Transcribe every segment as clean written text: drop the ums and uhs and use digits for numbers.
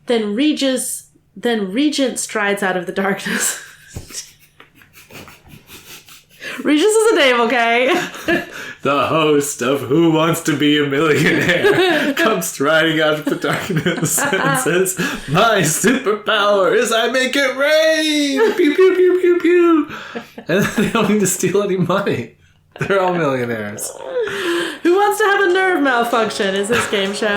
Then Regent strides out of the darkness. Regis is a name, okay? The host of Who Wants to Be a Millionaire comes striding out of the darkness and says, "My superpower is I make it rain! Pew, pew, pew, pew, pew!" And they don't need to steal any money. They're all millionaires. Who Wants to Have a Nerve Malfunction is this game show.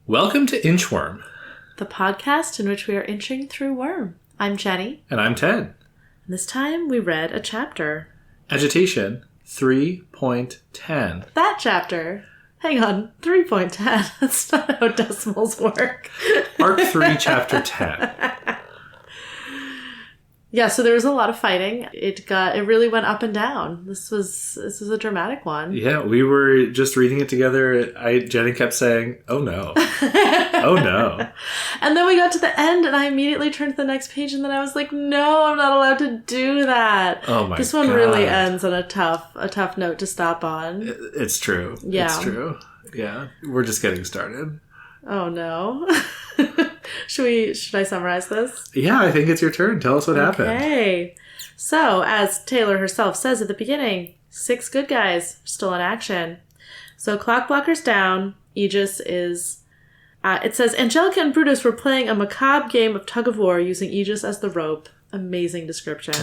Welcome to Inchworm, the podcast in which we are inching through worm. I'm Jenny. And I'm Ted. And this time we read a chapter. Agitation 3.10. That chapter. Hang on, 3.10. That's not how decimals work. Arc 3, Chapter 10. Yeah, so there was a lot of fighting. It really went up and down. This was a dramatic one. Yeah, we were just reading it together. Jenny kept saying, "Oh no. Oh no." And then we got to the end and I immediately turned to the next page and then I was like, no, I'm not allowed to do that. Oh my God. This one really ends on a tough note to stop on. It's true. Yeah. It's true. Yeah. We're just getting started. Oh no. Should I summarize this? Yeah, I think it's your turn. Tell us what happened. Okay. So, as Taylor herself says at the beginning, 6 good guys still in action. So, clock blocker's down. Aegis is... it says, Angelica and Brutus were playing a macabre game of tug-of-war using Aegis as the rope. Amazing description.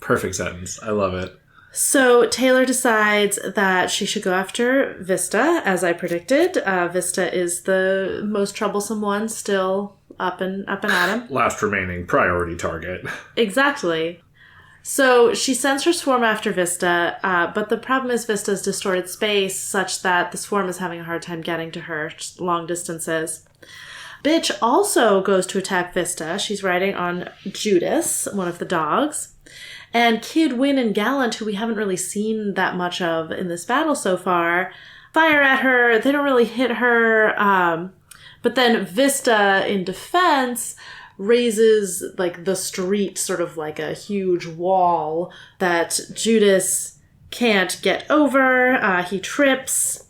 Perfect sentence. I love it. So Taylor decides that she should go after Vista, as I predicted. Vista is the most troublesome one, still up and at him. Last remaining priority target. Exactly. So she sends her swarm after Vista, but the problem is Vista's distorted space such that the swarm is having a hard time getting to her, just long distances. Bitch also goes to attack Vista. She's riding on Judas, one of the dogs. And Kid, Win, and Gallant, who we haven't really seen that much of in this battle so far, fire at her. They don't really hit her. But then Vista, in defense, raises like the street, sort of like a huge wall that Judas can't get over. He trips,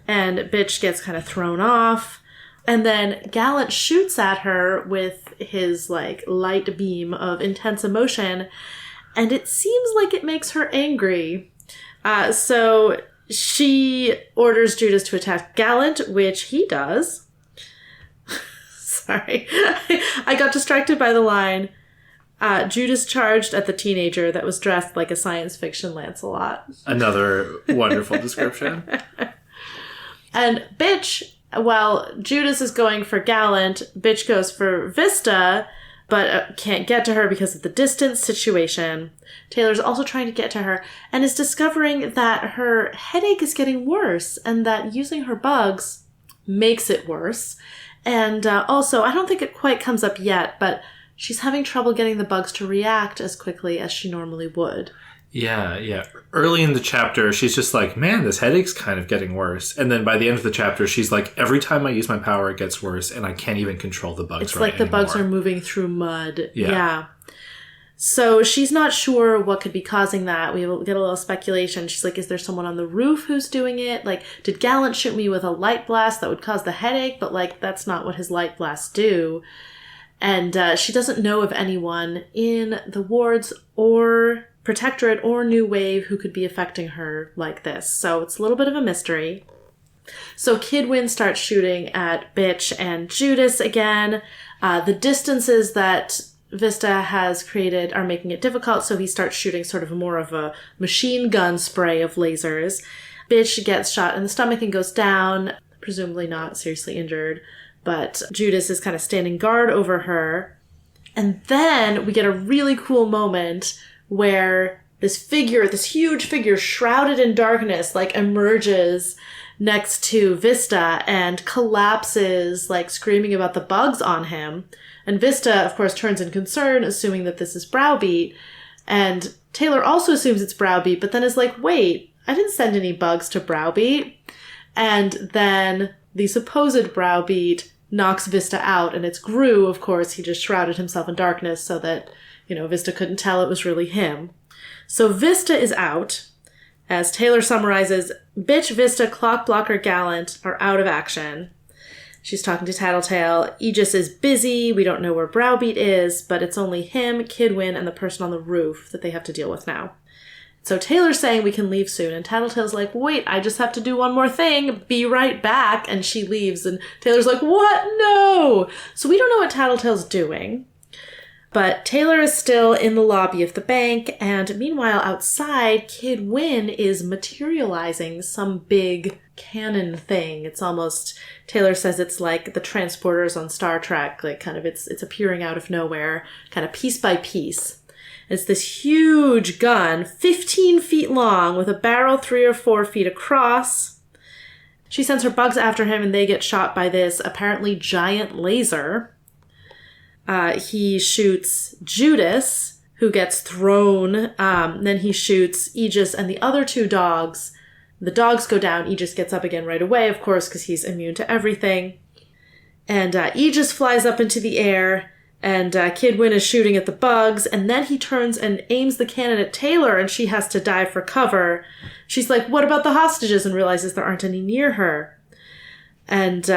and Bitch gets kind of thrown off. And then Gallant shoots at her with his like light beam of intense emotion. And it seems like it makes her angry. So she orders Judas to attack Gallant, which he does. Sorry. I got distracted by the line. Judas charged at the teenager that was dressed like a science fiction Lancelot. Another wonderful description. And Bitch, while Judas is going for Gallant, Bitch goes for Vista, but can't get to her because of the distance situation. Taylor's also trying to get to her and is discovering that her headache is getting worse and that using her bugs makes it worse. And also, I don't think it quite comes up yet, but she's having trouble getting the bugs to react as quickly as she normally would. Yeah. Early in the chapter, she's just like, man, this headache's kind of getting worse. And then by the end of the chapter, she's like, every time I use my power, it gets worse, and I can't even control the bugs It's like the anymore. bugs are moving through mud. Yeah. So she's not sure what could be causing that. We will get a little speculation. She's like, is there someone on the roof who's doing it? Like, did Gallant shoot me with a light blast that would cause the headache? But, like, that's not what his light blasts do. And she doesn't know of anyone in the wards or Protectorate or New Wave who could be affecting her like this. So it's a little bit of a mystery. So Kid Win starts shooting at Bitch and Judas again. The distances that Vista has created are making it difficult, so he starts shooting sort of more of a machine gun spray of lasers. Bitch gets shot in the stomach and goes down, presumably not seriously injured, but Judas is kind of standing guard over her. And then we get a really cool moment where this huge figure shrouded in darkness, like emerges next to Vista and collapses, like screaming about the bugs on him. And Vista, of course, turns in concern, assuming that this is Browbeat. And Taylor also assumes it's Browbeat, but then is like, wait, I didn't send any bugs to Browbeat. And then the supposed Browbeat knocks Vista out, and it's Gru, of course. He just shrouded himself in darkness so that Vista couldn't tell it was really him. So Vista is out. As Taylor summarizes, Bitch, Vista, Clock Blocker, Gallant are out of action. She's talking to Tattletale. Aegis is busy. We don't know where Browbeat is, but it's only him, Kidwin, and the person on the roof that they have to deal with now. So Taylor's saying we can leave soon, and Tattletale's like, wait, I just have to do one more thing. Be right back. And she leaves, and Taylor's like, what? No! So we don't know what Tattletale's doing. But Taylor is still in the lobby of the bank, and meanwhile outside, Kidwin is materializing some big cannon thing. It's almost, Taylor says it's like the transporters on Star Trek, like kind of it's appearing out of nowhere, kind of piece by piece. It's this huge gun, 15 feet long, with a barrel 3 or 4 feet across. She sends her bugs after him, and they get shot by this apparently giant laser. He shoots Judas, who gets thrown. Then he shoots Aegis and the other 2 dogs. The dogs go down. Aegis gets up again right away, of course, because he's immune to everything. And Aegis flies up into the air, and Kidwin is shooting at the bugs. And then he turns and aims the cannon at Taylor, and she has to dive for cover. She's like, what about the hostages? And realizes there aren't any near her. And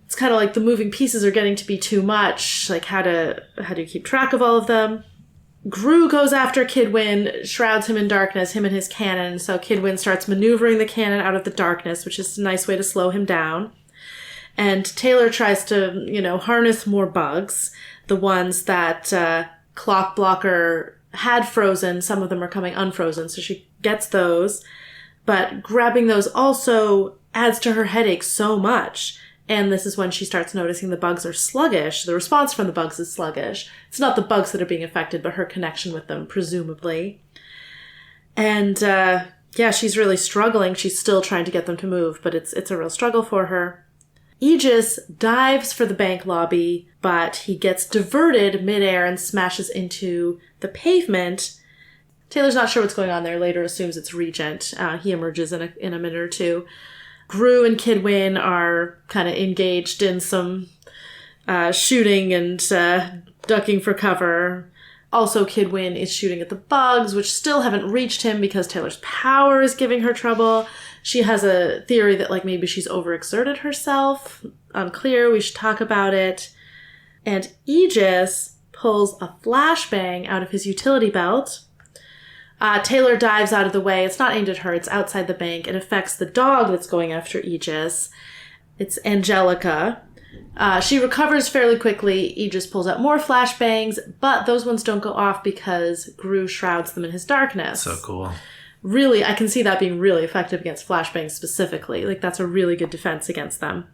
it's kind of like the moving pieces are getting to be too much. Like, how do you keep track of all of them? Gru goes after Kidwin, shrouds him in darkness, him and his cannon. So Kidwin starts maneuvering the cannon out of the darkness, which is a nice way to slow him down. And Taylor tries to, harness more bugs. The ones that Clock Blocker had frozen, some of them are coming unfrozen, so she gets those. But grabbing those also adds to her headache so much. And this is when she starts noticing the bugs are sluggish. The response from the bugs is sluggish. It's not the bugs that are being affected, but her connection with them, presumably. And, she's really struggling. She's still trying to get them to move, but it's a real struggle for her. Aegis dives for the bank lobby, but he gets diverted midair and smashes into the pavement. Taylor's not sure what's going on there. Later assumes it's Regent. He emerges in a minute or two. Gru and Kidwin are kind of engaged in some shooting and ducking for cover. Also, Kidwin is shooting at the bugs, which still haven't reached him because Taylor's power is giving her trouble. She has a theory that maybe she's overexerted herself. Unclear. We should talk about it. And Aegis pulls a flashbang out of his utility belt. Taylor dives out of the way. It's not aimed at her. It's outside the bank. It affects the dog that's going after Aegis. It's Angelica. She recovers fairly quickly. Aegis pulls out more flashbangs, but those ones don't go off because Gru shrouds them in his darkness. So cool. Really, I can see that being really effective against flashbangs specifically. That's a really good defense against them.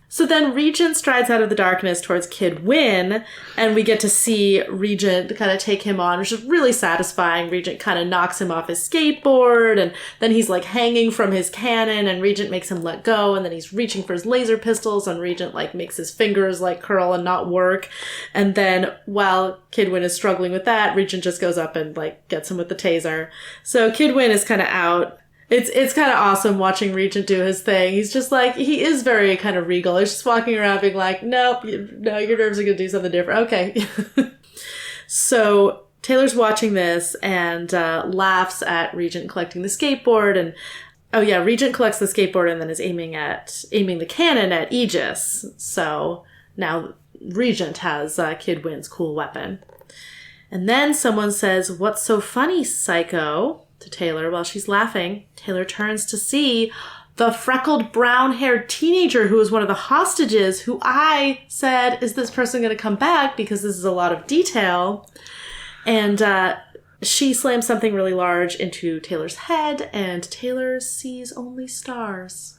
So then Regent strides out of the darkness towards Kidwin, and we get to see Regent kind of take him on, which is really satisfying. Regent kind of knocks him off his skateboard, and then he's hanging from his cannon, and Regent makes him let go, and then he's reaching for his laser pistols, and Regent makes his fingers curl and not work. And then while Kidwin is struggling with that, Regent just goes up and gets him with the taser. So Kidwin is kind of out. It's kind of awesome watching Regent do his thing. He's just he is very kind of regal. He's just walking around being nope, no, your nerves are going to do something different. Okay. So Taylor's watching this and laughs at Regent collecting the skateboard. And Regent collects the skateboard and then is aiming the cannon at Aegis. So now Regent has Kidwin's cool weapon. And then someone says, "What's so funny, psycho?" to Taylor while she's laughing. Taylor turns to see the freckled brown-haired teenager who was one of the hostages, who I said, is this person going to come back? Because this is a lot of detail. And she slams something really large into Taylor's head, and Taylor sees only stars.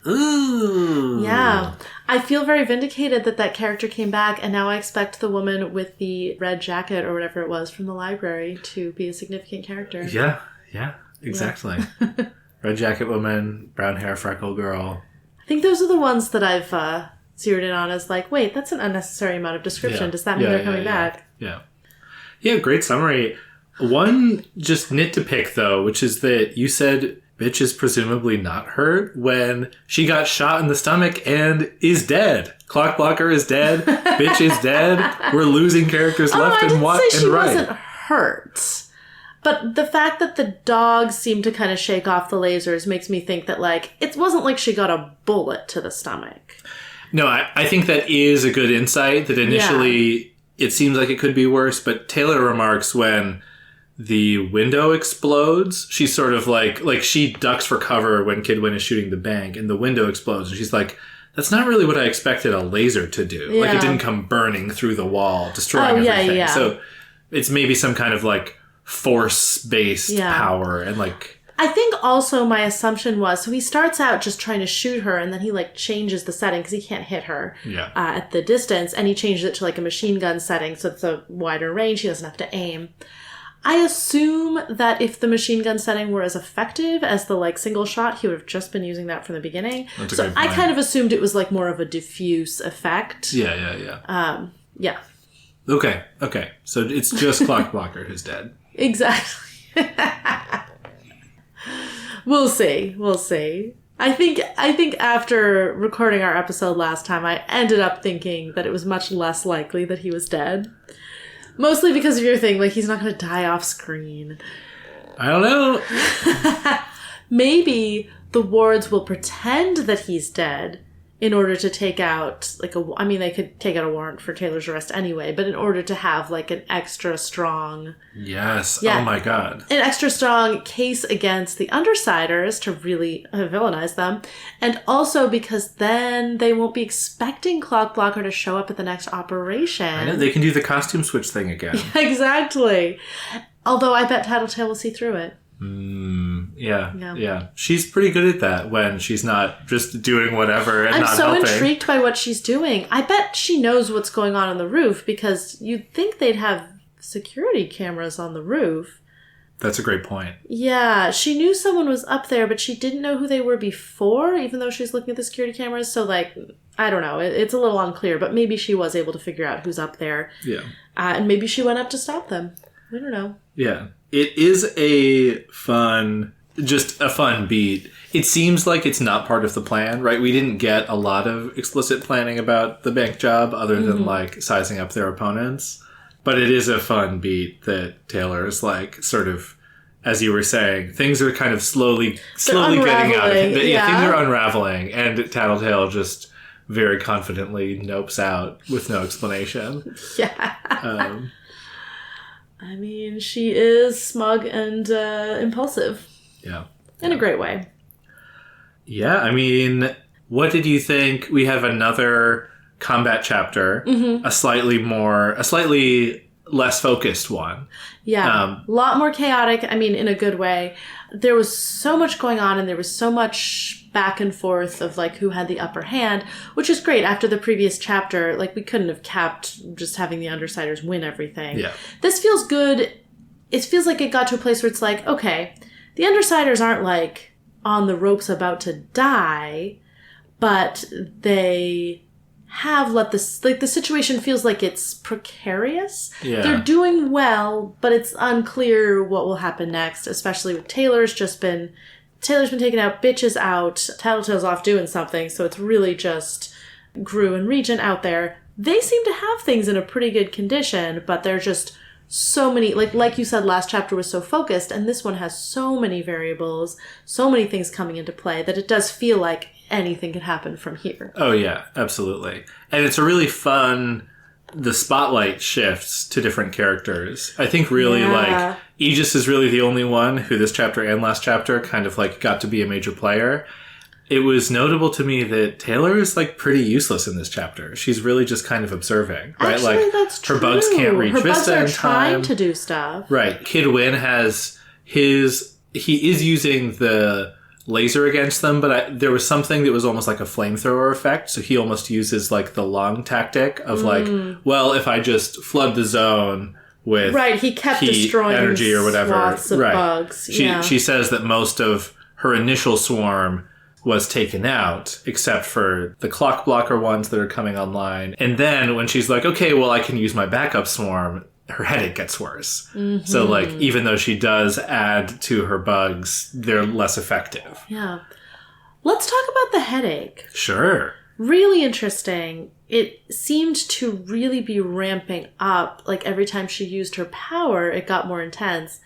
Ooh. Yeah. I feel very vindicated that character came back, and now I expect the woman with the red jacket or whatever it was from the library to be a significant character. Yeah, exactly. Yeah. Red jacket woman, brown hair, freckle girl. I think those are the ones that I've zeroed in on as wait, that's an unnecessary amount of description. Yeah. Does that mean they're coming back? Yeah. Yeah, great summary. One just nit to pick, though, which is that you said bitch is presumably not hurt when she got shot in the stomach and is dead. Clock blocker is dead. Bitch is dead. We're losing characters left and right. I didn't say she wasn't hurt. But the fact that the dog seemed to kind of shake off the lasers makes me think that, like, it wasn't like she got a bullet to the stomach. No, I think that is a good insight, that initially it seems like it could be worse, but Taylor remarks when the window explodes, she's sort of like she ducks for cover when Kid Win is shooting the bank, and the window explodes, and she's like, that's not really what I expected a laser to do. Yeah. Like, it didn't come burning through the wall, destroying everything. Yeah. So it's maybe some kind of, like, force-based power, and, like... I think also my assumption was, so he starts out just trying to shoot her, and then he, like, changes the setting because he can't hit her at the distance, and he changes it to, like, a machine gun setting, so it's a wider range, he doesn't have to aim. I assume that if the machine gun setting were as effective as the, like, single shot, he would have just been using that from the beginning. So I kind of assumed it was, like, more of a diffuse effect. Yeah. Yeah. Okay. So it's just Clock Blocker who's dead. Exactly. We'll see. I think after recording our episode last time, I ended up thinking that it was much less likely that he was dead. Mostly because of your thing, like, he's not going to die off screen. I don't know. Maybe the wards will pretend that he's dead in order to take out, like, they could take out a warrant for Taylor's arrest anyway, but in order to have, like, an extra strong... Yes. Yeah, oh, my God. An extra strong case against the Undersiders to really villainize them. And also because then they won't be expecting Clock Blocker to show up at the next operation. I know. They can do the costume switch thing again. Exactly. Although I bet Tattletale will see through it. Yeah. She's pretty good at that when she's not just doing whatever and not helping. I'm so intrigued by what she's doing. I bet she knows what's going on the roof, because you'd think they'd have security cameras on the roof. That's a great point. Yeah, she knew someone was up there, but she didn't know who they were before, even though she's looking at the security cameras. So, like, I don't know. It's a little unclear, but maybe she was able to figure out who's up there. Yeah. And maybe she went up to stop them. I don't know. Yeah. It is a fun beat. It seems like it's not part of the plan, right? We didn't get a lot of explicit planning about the bank job other than, like, sizing up their opponents. But it is a fun beat that Taylor is, like, sort of, as you were saying, things are kind of slowly getting out. Things are unraveling, and Tattletale just very confidently nopes out with no explanation. Yeah. I mean, she is smug and impulsive. Yeah. In a great way. Yeah, I mean, what did you think? We have another combat chapter, a slightly less focused one. Yeah, a lot more chaotic, I mean, in a good way. There was so much going on, and there was so much back and forth of, like, who had the upper hand, which is great. After the previous chapter, like, we couldn't have capped just having the Undersiders win everything. Yeah. This feels good. It feels like it got to a place where it's like, okay, the Undersiders aren't, like, on the ropes about to die, but they have let this, like, the situation feels like it's precarious. Yeah. They're doing well, but it's unclear what will happen next, especially with Taylor's been taken out, Bitch is out, Tattletale's off doing something, so it's really just Gru and Regent out there. They seem to have things in a pretty good condition, but they're just so many, like you said, last chapter was so focused, and this one has so many variables, so many things coming into play, that it does feel like anything could happen from here. Oh, yeah, absolutely. And it's a really fun... The spotlight shifts to different characters. I think really, like, Aegis is really the only one who this chapter and last chapter kind of, like, got to be a major player. It was notable to me that Taylor is, like, pretty useless in this chapter. She's really just kind of observing, right? Actually, like, that's true. Her bugs can't reach Vista in time. Trying to do stuff. Right. Kid Win has his... He is using the laser against them, but there was something that was almost like a flamethrower effect, so he almost uses, like, the lung tactic of, like, well, if I just flood the zone with he kept heat, destroying energy or whatever. Swaths of bugs. She says that most of her initial swarm was taken out, except for the clock blocker ones that are coming online. And then when she's like, okay, well, I can use my backup swarm, her headache gets worse. Mm-hmm. So, like, even though she does add to her bugs, they're less effective. Yeah. Let's talk about the headache. Sure. Really interesting. It seemed to really be ramping up. Like every time she used her power, it got more intense.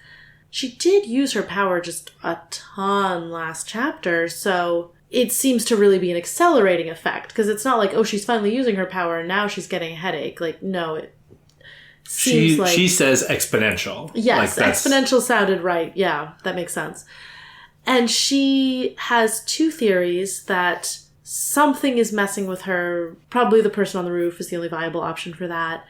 She did use her power just a ton last chapter, so it seems to really be an accelerating effect. Because it's not like, oh, she's finally using her power and now she's getting a headache. Like, no, it seems like... She says exponential. Yes, like exponential sounded right. Yeah, that makes sense. And she has two theories that... something is messing with her. Probably the person on the roof is the only viable option for that.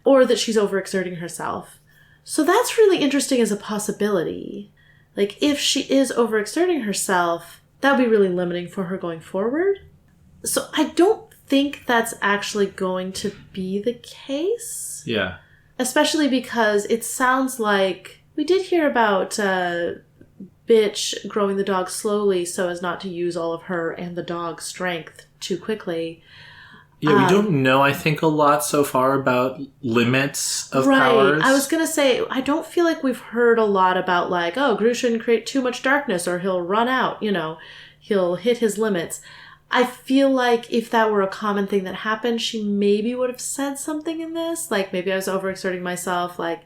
Or that she's overexerting herself. So that's really interesting as a possibility. Like, if she is overexerting herself, that would be really limiting for her going forward. So I don't think that's actually going to be the case. Yeah. Especially because it sounds like... we did hear about... Bitch growing the dog slowly so as not to use all of her and the dog's strength too quickly. Yeah, we don't know, I think, a lot so far about limits of powers. I was going to say, I don't feel like we've heard a lot about, like, oh, Gru shouldn't create too much darkness or he'll run out, you know, he'll hit his limits. I feel like if that were a common thing that happened, she maybe would have said something in this. Like, maybe I was overexerting myself, like,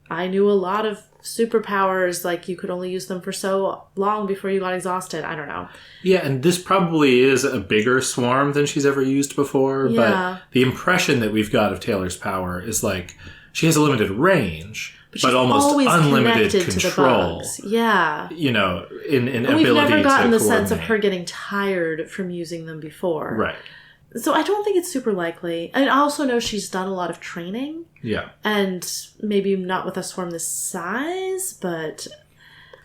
I knew a lot of superpowers, like you could only use them for so long before you got exhausted. I don't know. Yeah, and this probably is a bigger swarm than she's ever used before, but the impression that we've got of Taylor's power is like she has a limited range, but almost unlimited control. Yeah. You know, in ability to we've never gotten the coordinate. sense of her getting tired from using them before. Right. So I don't think it's super likely. And I also know she's done a lot of training. Yeah. And maybe not with a swarm this size, but...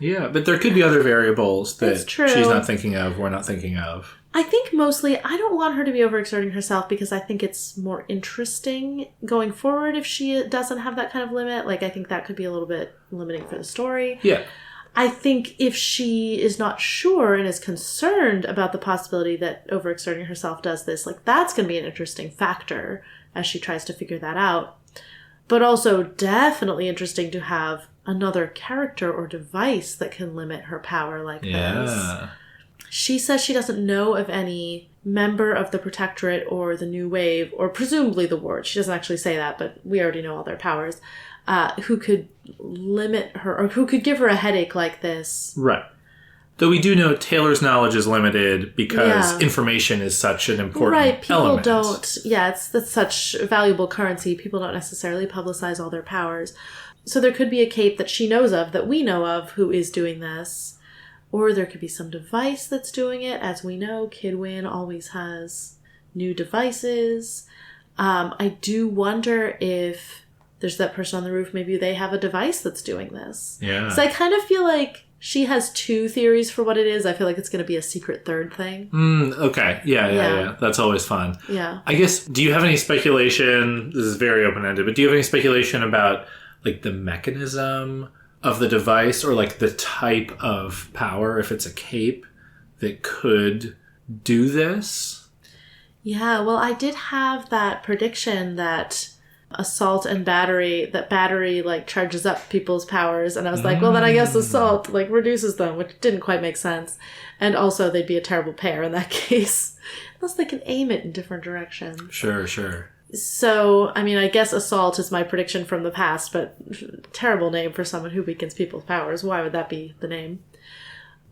yeah, but there could be other variables that she's not thinking of, we're not thinking of. I think mostly, I don't want her to be overexerting herself because I think it's more interesting going forward if she doesn't have that kind of limit. Like, I think that could be a little bit limiting for the story. Yeah. I think if she is not sure and is concerned about the possibility that overexerting herself does this, like, that's going to be an interesting factor as she tries to figure that out. But also definitely interesting to have another character or device that can limit her power like this. She says she doesn't know of any member of the Protectorate or the New Wave, or presumably the Ward. She doesn't actually say that, but we already know all their powers. Who could limit her, or who could give her a headache like this. Right. Though we do know Taylor's knowledge is limited because information is such an important element. That's such valuable currency. People don't necessarily publicize all their powers. So there could be a cape that she knows of, that we know of, who is doing this. Or there could be some device that's doing it. As we know, Kidwin always has new devices. I do wonder if there's that person on the roof, maybe they have a device that's doing this. Yeah. So I kind of feel like she has two theories for what it is. I feel like it's going to be a secret third thing. Okay. Yeah. That's always fun. Yeah. I guess, do you have any speculation? This is very open-ended, but do you have any speculation about, like, the mechanism of the device or, like, the type of power, if it's a cape, that could do this? Yeah, well, I did have that prediction that assault and battery, like charges up people's powers, and I was like, well, then I guess assault like reduces them, which didn't quite make sense. And also they'd be a terrible pair in that case, unless they can aim it in different directions. Sure. So, I mean, I guess assault is my prediction from the past, but terrible name for someone who weakens people's powers. Why would that be the name?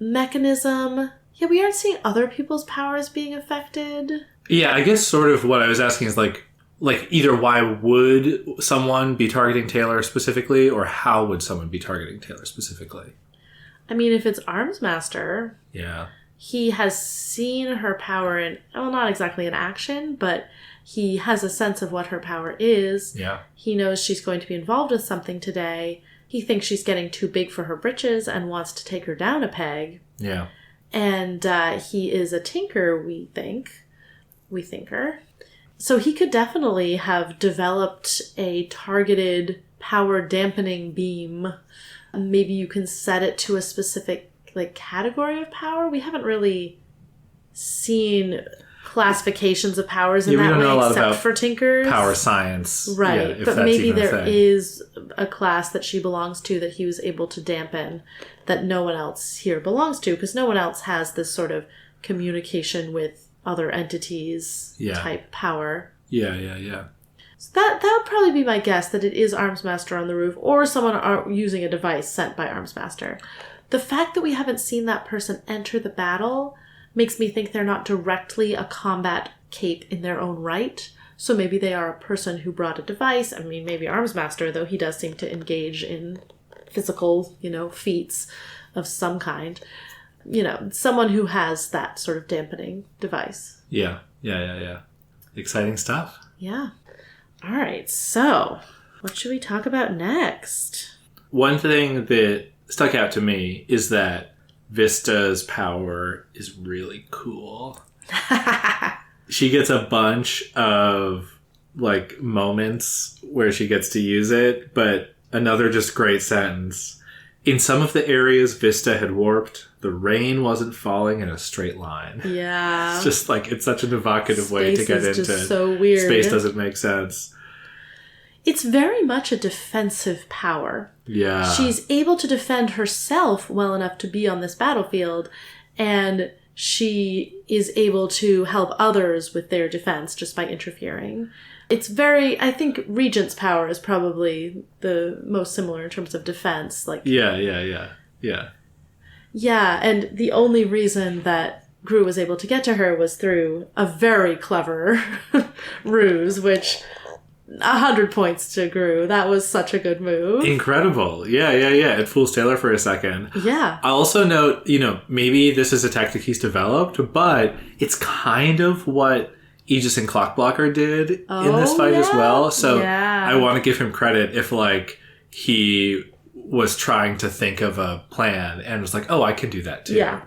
Mechanism. Yeah, we aren't seeing other people's powers being affected. Yeah, I guess sort of what I was asking is like either why would someone be targeting Taylor specifically, or how would someone be targeting Taylor specifically? I mean, if it's Armsmaster, he has seen her power in, well, not exactly in action, but he has a sense of what her power is. Yeah. He knows she's going to be involved with something today. He thinks she's getting too big for her britches and wants to take her down a peg. Yeah. And he is a tinker, we thinker. So he could definitely have developed a targeted power dampening beam. Maybe you can set it to a specific category of power. We haven't really seen classifications of powers in that way, except for tinkers. Power science. Right. Yeah, but maybe there is a class that she belongs to that he was able to dampen that no one else here belongs to, because no one else has this sort of communication with other entities type power. Yeah. So that would probably be my guess, that it is Armsmaster on the roof or someone using a device sent by Armsmaster. The fact that we haven't seen that person enter the battle makes me think they're not directly a combat cape in their own right. So maybe they are a person who brought a device. I mean, maybe Armsmaster, though he does seem to engage in physical, feats of some kind. Someone who has that sort of dampening device. Yeah. Exciting stuff. Yeah. All right, so what should we talk about next? One thing that stuck out to me is that Vista's power is really cool. She gets a bunch of, moments where she gets to use it, but another just great sentence. In some of the areas Vista had warped, the rain wasn't falling in a straight line. Yeah. It's just, it's such an evocative way to get into... Just so weird. Space doesn't make sense. It's very much a defensive power. Yeah. She's able to defend herself well enough to be on this battlefield, and she is able to help others with their defense just by interfering. It's I think Regent's power is probably the most similar in terms of defense. Yeah. Yeah, and the only reason that Gru was able to get to her was through a very clever ruse, which 100 points to Gru. That was such a good move. Incredible. Yeah. It fools Taylor for a second. Yeah. I also note, maybe this is a tactic he's developed, but it's kind of what Aegis and Clockblocker did in this fight as well. So I want to give him credit if, he was trying to think of a plan and was like, oh, I can do that too. Yeah.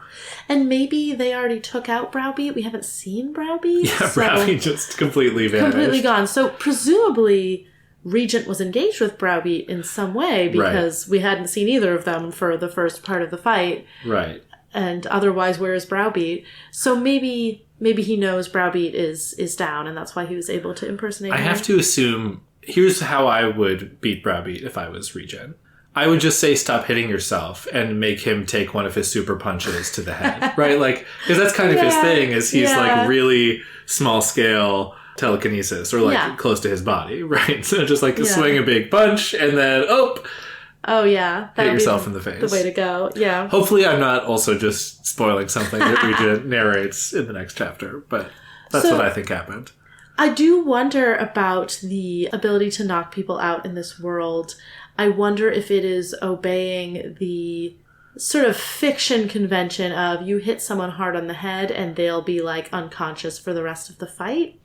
And maybe they already took out Browbeat. We haven't seen Browbeat. Yeah, so Browbeat just completely vanished. Completely gone. So presumably Regent was engaged with Browbeat in some way because we hadn't seen either of them for the first part of the fight. Right. And otherwise, where is Browbeat? So maybe he knows Browbeat is down, and that's why he was able to impersonate him. I have to assume, here's how I would beat Browbeat if I was Regent. I would just say stop hitting yourself and make him take one of his super punches to the head, right? Because that's kind of his thing, is he's really small scale telekinesis or close to his body, right? So just swing a big punch and then, oh yeah, hit yourself in the face. The way to go, yeah. Hopefully I'm not also just spoiling something that Regent narrates in the next chapter, but that's what I think happened. I do wonder about the ability to knock people out in this world. I wonder if it is obeying the sort of fiction convention of you hit someone hard on the head and they'll be unconscious for the rest of the fight,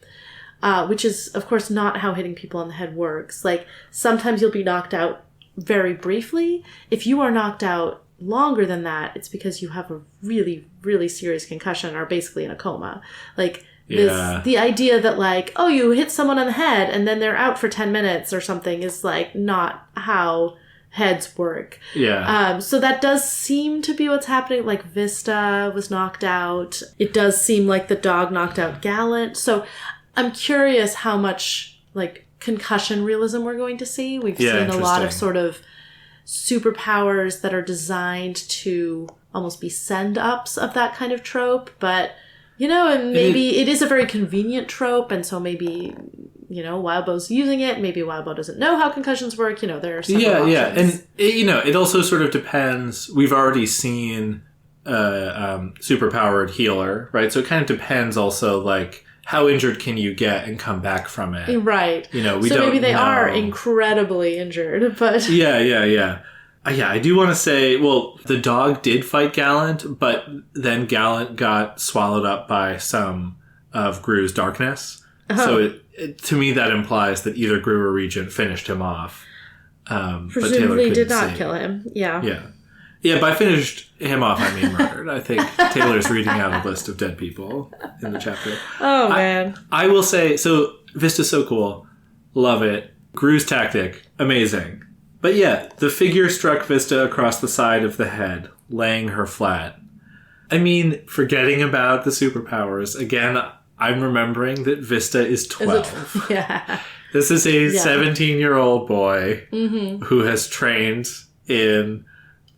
which is, of course, not how hitting people on the head works. Sometimes you'll be knocked out very briefly. If you are knocked out longer than that, it's because you have a really, really serious concussion or basically in a coma. The idea that you hit someone on the head and then they're out for 10 minutes or something is not how heads work. Yeah. So that does seem to be what's happening. Vista was knocked out. It does seem like the dog knocked out Gallant. So I'm curious how much concussion realism we're going to see. We've seen a lot of sort of superpowers that are designed to almost be send-ups of that kind of trope, but and maybe it is a very convenient trope, and so maybe, Wildbow's using it. Maybe Wildbow doesn't know how concussions work. There are several options. Yeah. And, it also sort of depends. We've already seen superpowered healer, right? So it kind of depends also, how injured can you get and come back from it? Right. We don't maybe they know. are incredibly injured, but... Yeah. I do want to say, the dog did fight Gallant, but then Gallant got swallowed up by some of Gru's darkness. Uh-huh. So to me, that implies that either Gru or Regent finished him off. Presumably did not kill him. Yeah. Yeah, by finished him off, I mean murdered. I think Taylor's reading out a list of dead people in the chapter. Oh, man. I will say, so Vista's so cool. Love it. Gru's tactic, amazing. But yeah, the figure struck Vista across the side of the head, laying her flat. I mean, forgetting about the superpowers, again, I'm remembering that Vista is 12. Yeah. This is a 17-year-old boy who has trained in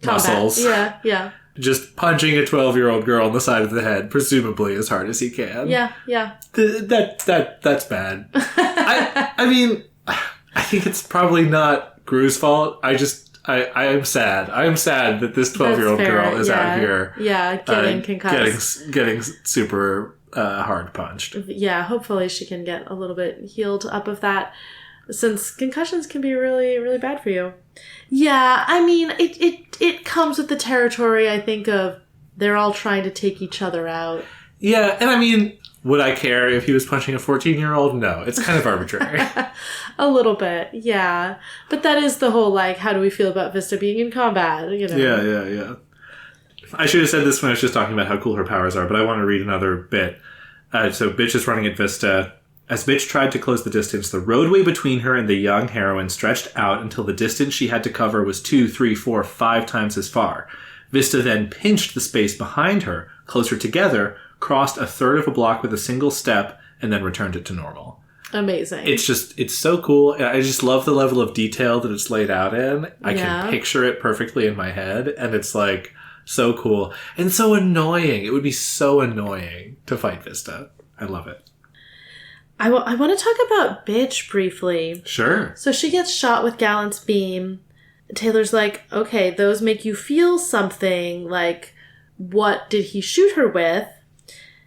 muscles. Yeah. just punching a 12-year-old girl on the side of the head, presumably as hard as he can. Yeah. That's bad. I mean, I think it's probably not Gru's fault. I am sad. I am sad that this 12-year-old girl is out here. Yeah, getting concussed. Getting super hard punched. Yeah, hopefully she can get a little bit healed up of that, since concussions can be really, really bad for you. Yeah, I mean, it comes with the territory, I think, of they're all trying to take each other out. Yeah, and I mean, would I care if he was punching a 14-year-old? No, it's kind of arbitrary. A little bit, yeah. But that is the whole, like, how do we feel about Vista being in combat, you know? Yeah. I should have said this when I was just talking about how cool her powers are, but I want to read another bit. So Bitch is running at Vista. As Bitch tried to close the distance, the roadway between her and the young heroine stretched out until the distance she had to cover was 2, 3, 4, 5 times as far. Vista then pinched the space behind her, closer together, crossed a third of a block with a single step, and then returned it to normal. Amazing. It's so cool. I just love the level of detail that it's laid out in. I can picture it perfectly in my head, and it's like so cool and so annoying. It would be so annoying to fight Vista. I love it. I want to talk about Bitch briefly. Sure. So she gets shot with Gallant's beam. Taylor's like, okay, those make you feel something. Like, what did he shoot her with?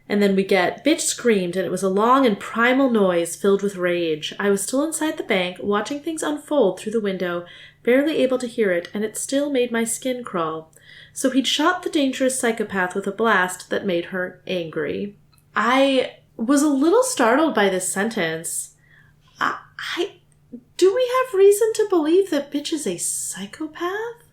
And then we get, Bitch screamed, and it was a long and primal noise filled with rage. I was still inside the bank, watching things unfold through the window, barely able to hear it, and it still made my skin crawl. So he'd shot the dangerous psychopath with a blast that made her angry. I was a little startled by this sentence. Do we have reason to believe that Bitch is a psychopath?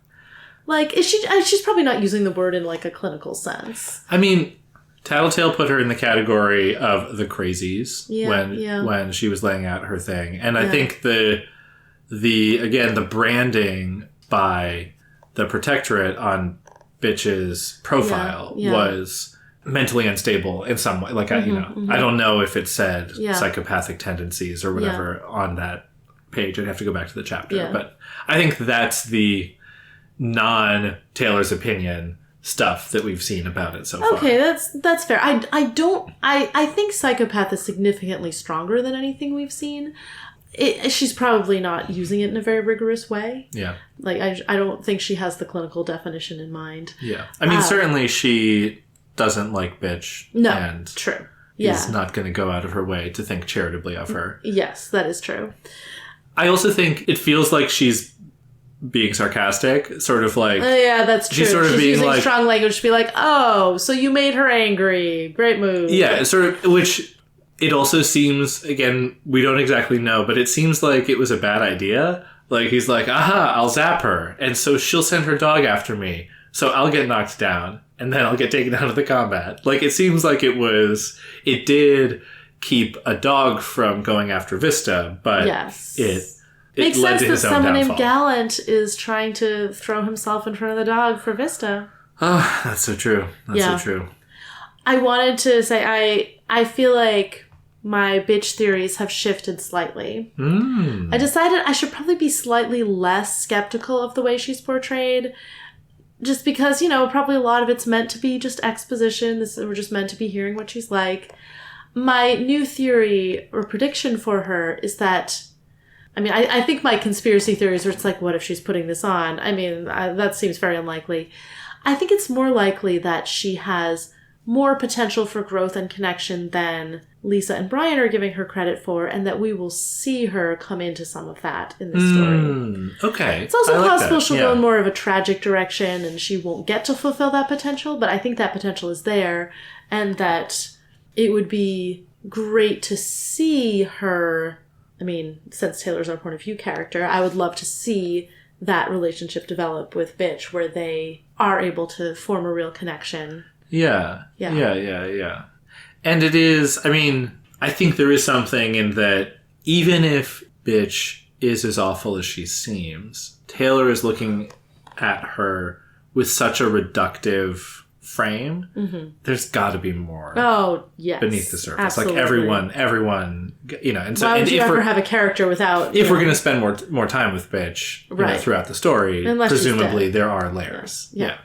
Like, she's probably not using the word in, like, a clinical sense. I mean, Tattletale put her in the category of the crazies when she was laying out her thing. And I think the branding by the Protectorate on Bitch's profile was mentally unstable in some way. Like, I don't know if it said psychopathic tendencies or whatever on that page. I'd have to go back to the chapter. Yeah. But I think that's the non-Taylor's opinion stuff that we've seen about it so far. Okay, that's fair. I think psychopath is significantly stronger than anything we've seen. She's probably not using it in a very rigorous way. Yeah. Like, I don't think she has the clinical definition in mind. Yeah. I mean, certainly she doesn't like Bitch. No, and true. Yeah. is not going to go out of her way to think charitably of her. Yes, that is true. I also think it feels like she's being sarcastic, sort of like... yeah, that's true. She's sort of being using like... strong language to be like, oh, so you made her angry. Great move. Yeah, sort of, which it also seems, again, we don't exactly know, but it seems like it was a bad idea. Like, he's like, aha, I'll zap her, and so she'll send her dog after me, so I'll get knocked down, and then I'll get taken out of the combat. Like, it seems like it did keep a dog from going after Vista, but it makes led sense to his that own someone downfall. named Gallant is trying to throw himself in front of the dog for Vista. Oh, that's so true. That's so true. I wanted to say I feel like my bitch theories have shifted slightly. I decided I should probably be slightly less skeptical of the way she's portrayed. Just because, probably a lot of it's meant to be just exposition. We're just meant to be hearing what she's like. My new theory or prediction for her is that... I think my conspiracy theories where it's like, what if she's putting this on? That seems very unlikely. I think it's more likely that she has more potential for growth and connection than Lisa and Brian are giving her credit for, and that we will see her come into some of that in this story. Okay. It's also possible she'll go in more of a tragic direction and she won't get to fulfill that potential, but I think that potential is there, and that it would be great to see her... since Taylor's our point of view character, I would love to see that relationship develop with Bitch, where they are able to form a real connection. Yeah. And it is, I think there is something in that even if Bitch is as awful as she seems, Taylor is looking at her with such a reductive frame. There's got to be more beneath the surface. Absolutely. Like everyone, and so why would you ever have a character without... If we're going to spend more time with Bitch throughout the story, presumably there are layers. Yeah.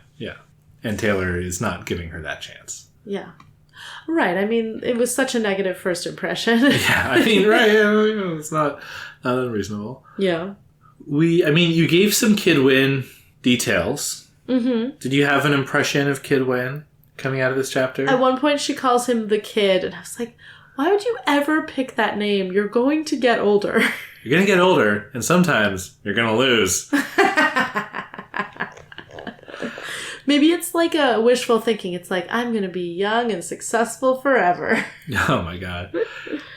And Taylor is not giving her that chance. Yeah. Right. I mean, it was such a negative first impression. Yeah, I mean, right. It's not unreasonable. Yeah. You gave some Kid Win details. Mm-hmm. Did you have an impression of Kid Win coming out of this chapter? At one point, she calls him the kid, and I was like, why would you ever pick that name? You're going to get older. You're going to get older, and sometimes you're going to lose. Maybe it's like a wishful thinking. It's like, I'm going to be young and successful forever. Oh my God.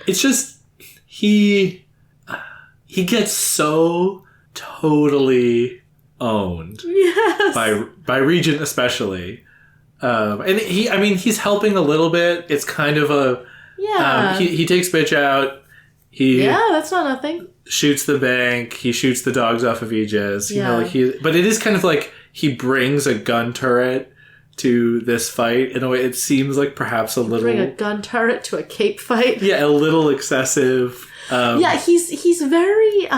It's just, he gets so totally owned. Yes. By Regent especially. And he's helping a little bit. It's kind of a... Yeah. He takes bitch out. Yeah, that's not nothing. Shoots the bank. He shoots the dogs off of Aegis. Yeah. But it is kind of like he brings a gun turret to this fight. In a way, it seems like perhaps a little... Bring a gun turret to a cape fight. Yeah, a little excessive. Yeah, he's very...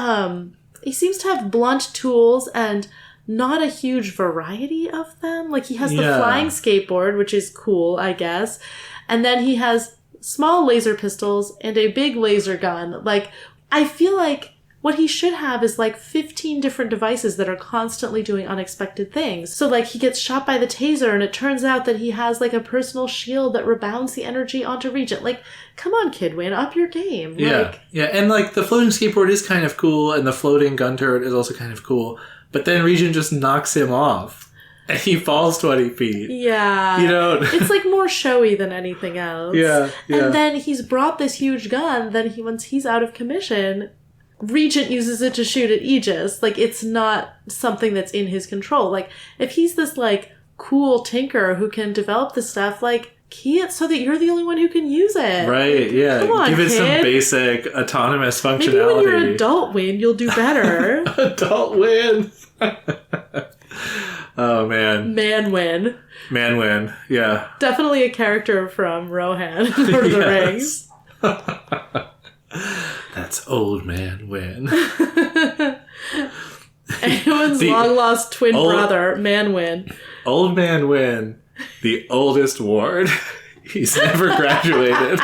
he seems to have blunt tools and not a huge variety of them. Like, he has the flying skateboard, which is cool, I guess. And then he has small laser pistols and a big laser gun. Like, I feel like what he should have is like 15 different devices that are constantly doing unexpected things. So like he gets shot by the taser and it turns out that he has like a personal shield that rebounds the energy onto Regent. Like, come on, Kid Win, up your game. Yeah. Yeah. And like the floating skateboard is kind of cool and the floating gun turret is also kind of cool. But then Regent just knocks him off and he falls 20 feet. Yeah. You know? It's like more showy than anything else. Yeah. And then he's brought this huge gun that once he's out of commission, Regent uses it to shoot at Aegis. Like, it's not something that's in his control. Like, if he's this, like, cool tinker who can develop this stuff, like, key it so that you're the only one who can use it. Right, like, yeah. Come on, give it kid. some basic autonomous functionality. Maybe when you're adult Win, you'll do better. Adult Win. Oh, man. Man Win. Man Win, yeah. Definitely a character from Rohan, Lord of the Rings. That's Old Man Win. Anyone's long-lost twin brother, Man Win. Old Man Win, the oldest ward. He's never graduated.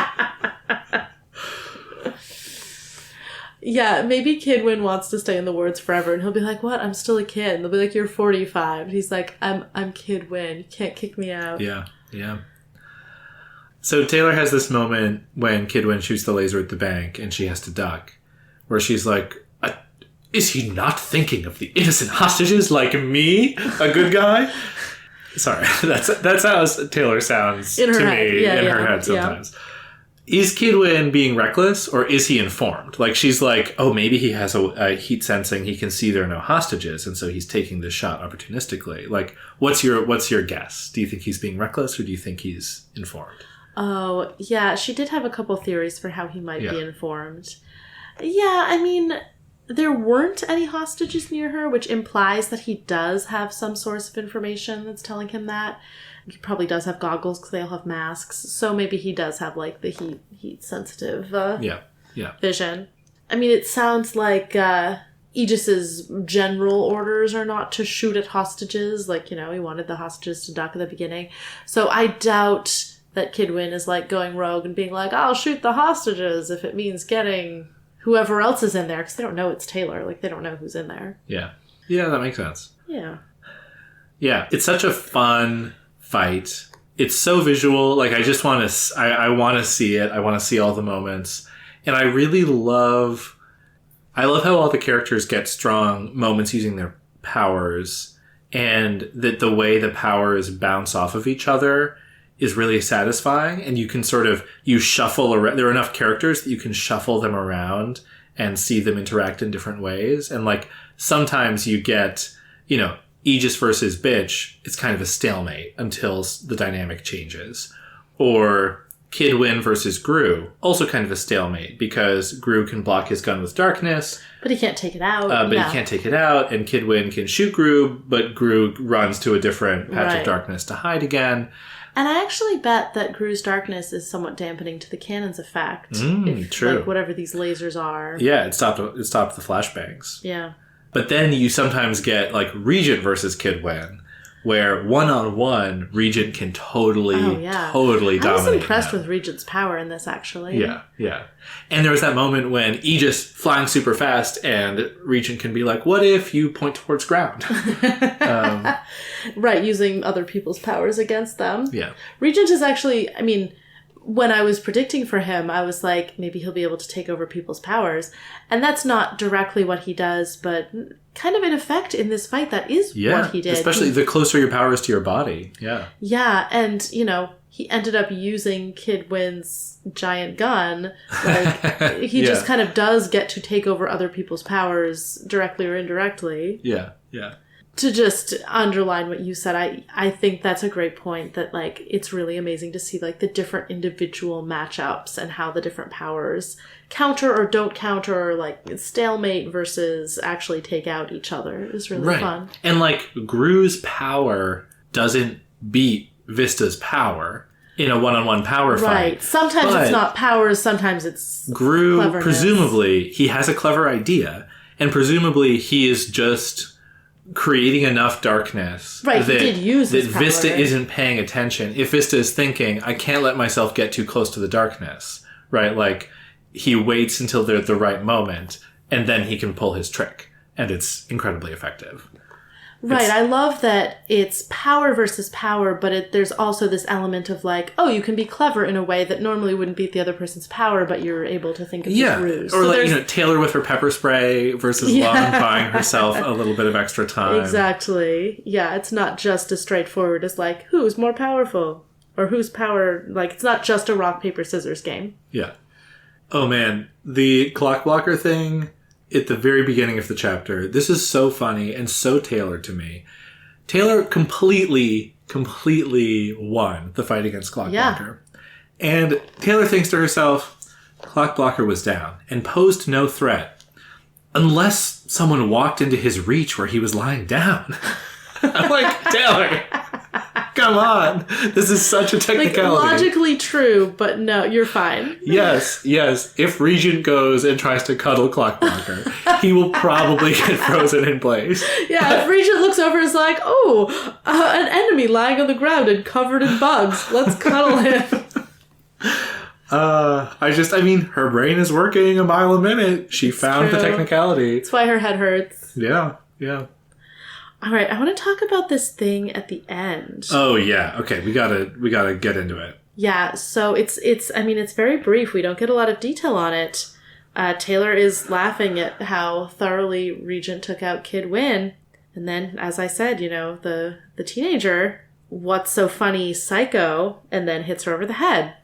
Yeah, maybe Kid Win wants to stay in the wards forever, and he'll be like, what? I'm still a kid. And they'll be like, you're 45. And he's like, I'm Kid Win. You can't kick me out. Yeah, yeah. So Taylor has this moment when Kid Win shoots the laser at the bank and she has to duck, where she's like, is he not thinking of the innocent hostages like me, a good guy? Sorry, that's how Taylor sounds in her to head. me in her head sometimes. Yeah. Is Kid Win being reckless or is he informed? Like, she's like, oh, maybe he has a heat sensing, he can see there are no hostages, and so he's taking this shot opportunistically. Like, what's your guess? Do you think he's being reckless or do you think he's informed? Oh, yeah, she did have a couple theories for how he might be informed. Yeah, I mean, there weren't any hostages near her, which implies that he does have some source of information that's telling him that. He probably does have goggles because they all have masks, so maybe he does have, like, the heat-sensitive vision. I mean, it sounds like Aegis's general orders are not to shoot at hostages. Like, you know, he wanted the hostages to duck at the beginning. So I doubt that Kid Win is, like, going rogue and being like, I'll shoot the hostages if it means getting whoever else is in there, because they don't know it's Taylor. Like, they don't know who's in there. Yeah. Yeah, that makes sense. Yeah. Yeah, it's such a fun fight. It's so visual. Like, I just want to... I want to see it. I want to see all the moments. And I really love... I love how all the characters get strong moments using their powers, and that the way the powers bounce off of each other is really satisfying, and you can sort of, you shuffle around. There are enough characters that you can shuffle them around and see them interact in different ways. And like, sometimes you get, you know, Aegis versus Bitch, it's kind of a stalemate until the dynamic changes. Or Kid Win versus Gru, also kind of a stalemate, because Gru can block his gun with darkness. But he can't take it out. He can't take it out, and Kid Win can shoot Gru, but Gru runs to a different patch of darkness to hide again. And I actually bet that Gru's darkness is somewhat dampening to the cannon's effect. True. Like, whatever these lasers are. Yeah, it stopped the flashbangs. Yeah. But then you sometimes get, like, Regent versus Kid Win, where one-on-one, Regent can totally dominate. I was impressed with Regent's power in this, actually. Yeah. And there was that moment when Aegis flying super fast and Regent can be like, what if you point towards ground? Right, using other people's powers against them. Yeah. Regent is actually, I mean, when I was predicting for him, I was like, maybe he'll be able to take over people's powers. And that's not directly what he does, but kind of in effect in this fight, that is what he did. Especially the closer your power is to your body. Yeah. Yeah, and, you know, he ended up using Kid Win's giant gun. Like, he just kind of does get to take over other people's powers directly or indirectly. Yeah. To just underline what you said, I think that's a great point, that, like, it's really amazing to see, like, the different individual matchups and how the different powers counter or don't counter, or, like, stalemate versus actually take out each other. It's really fun. And, like, Gru's power doesn't beat Vista's power in a one-on-one power fight. Right. Sometimes it's not powers, sometimes it's Gru, cleverness. presumably, he has a clever idea, and presumably he is just creating enough darkness that he did use his power. Vista isn't paying attention. If Vista is thinking, I can't let myself get too close to the darkness, right? Like, he waits until they're at the right moment, and then he can pull his trick. And it's incredibly effective. Right, I love that it's power versus power, but there's also this element of, like, oh, you can be clever in a way that normally wouldn't beat the other person's power, but you're able to think of this ruse. Or, so like, you know, Taylor with her pepper spray versus Lon buying herself a little bit of extra time. Exactly. Yeah, it's not just as straightforward as, like, who's more powerful? Or whose power, like, it's not just a rock, paper, scissors game. Yeah. Oh, man. The clock blocker thing at the very beginning of the chapter, this is so funny and so Taylor to me. Taylor completely won the fight against Clock Blocker. And Taylor thinks to herself, Clock Blocker was down and posed no threat unless someone walked into his reach where he was lying down. I'm like, Taylor, come on. This is such a technicality. Like, logically true, but no, you're fine. Yes. If Regent goes and tries to cuddle Clock Blocker, he will probably get frozen in place. Yeah, if Regent looks over and is like, oh, an enemy lying on the ground and covered in bugs. Let's cuddle him. I mean, her brain is working a mile a minute. She found the technicality. That's why her head hurts. Yeah. All right, I want to talk about this thing at the end. Oh yeah, okay, we gotta get into it. Yeah, so it's very brief. We don't get a lot of detail on it. Taylor is laughing at how thoroughly Regent took out Kid Win, and then, as I said, you know, the teenager, what's so funny, psycho, and then hits her over the head.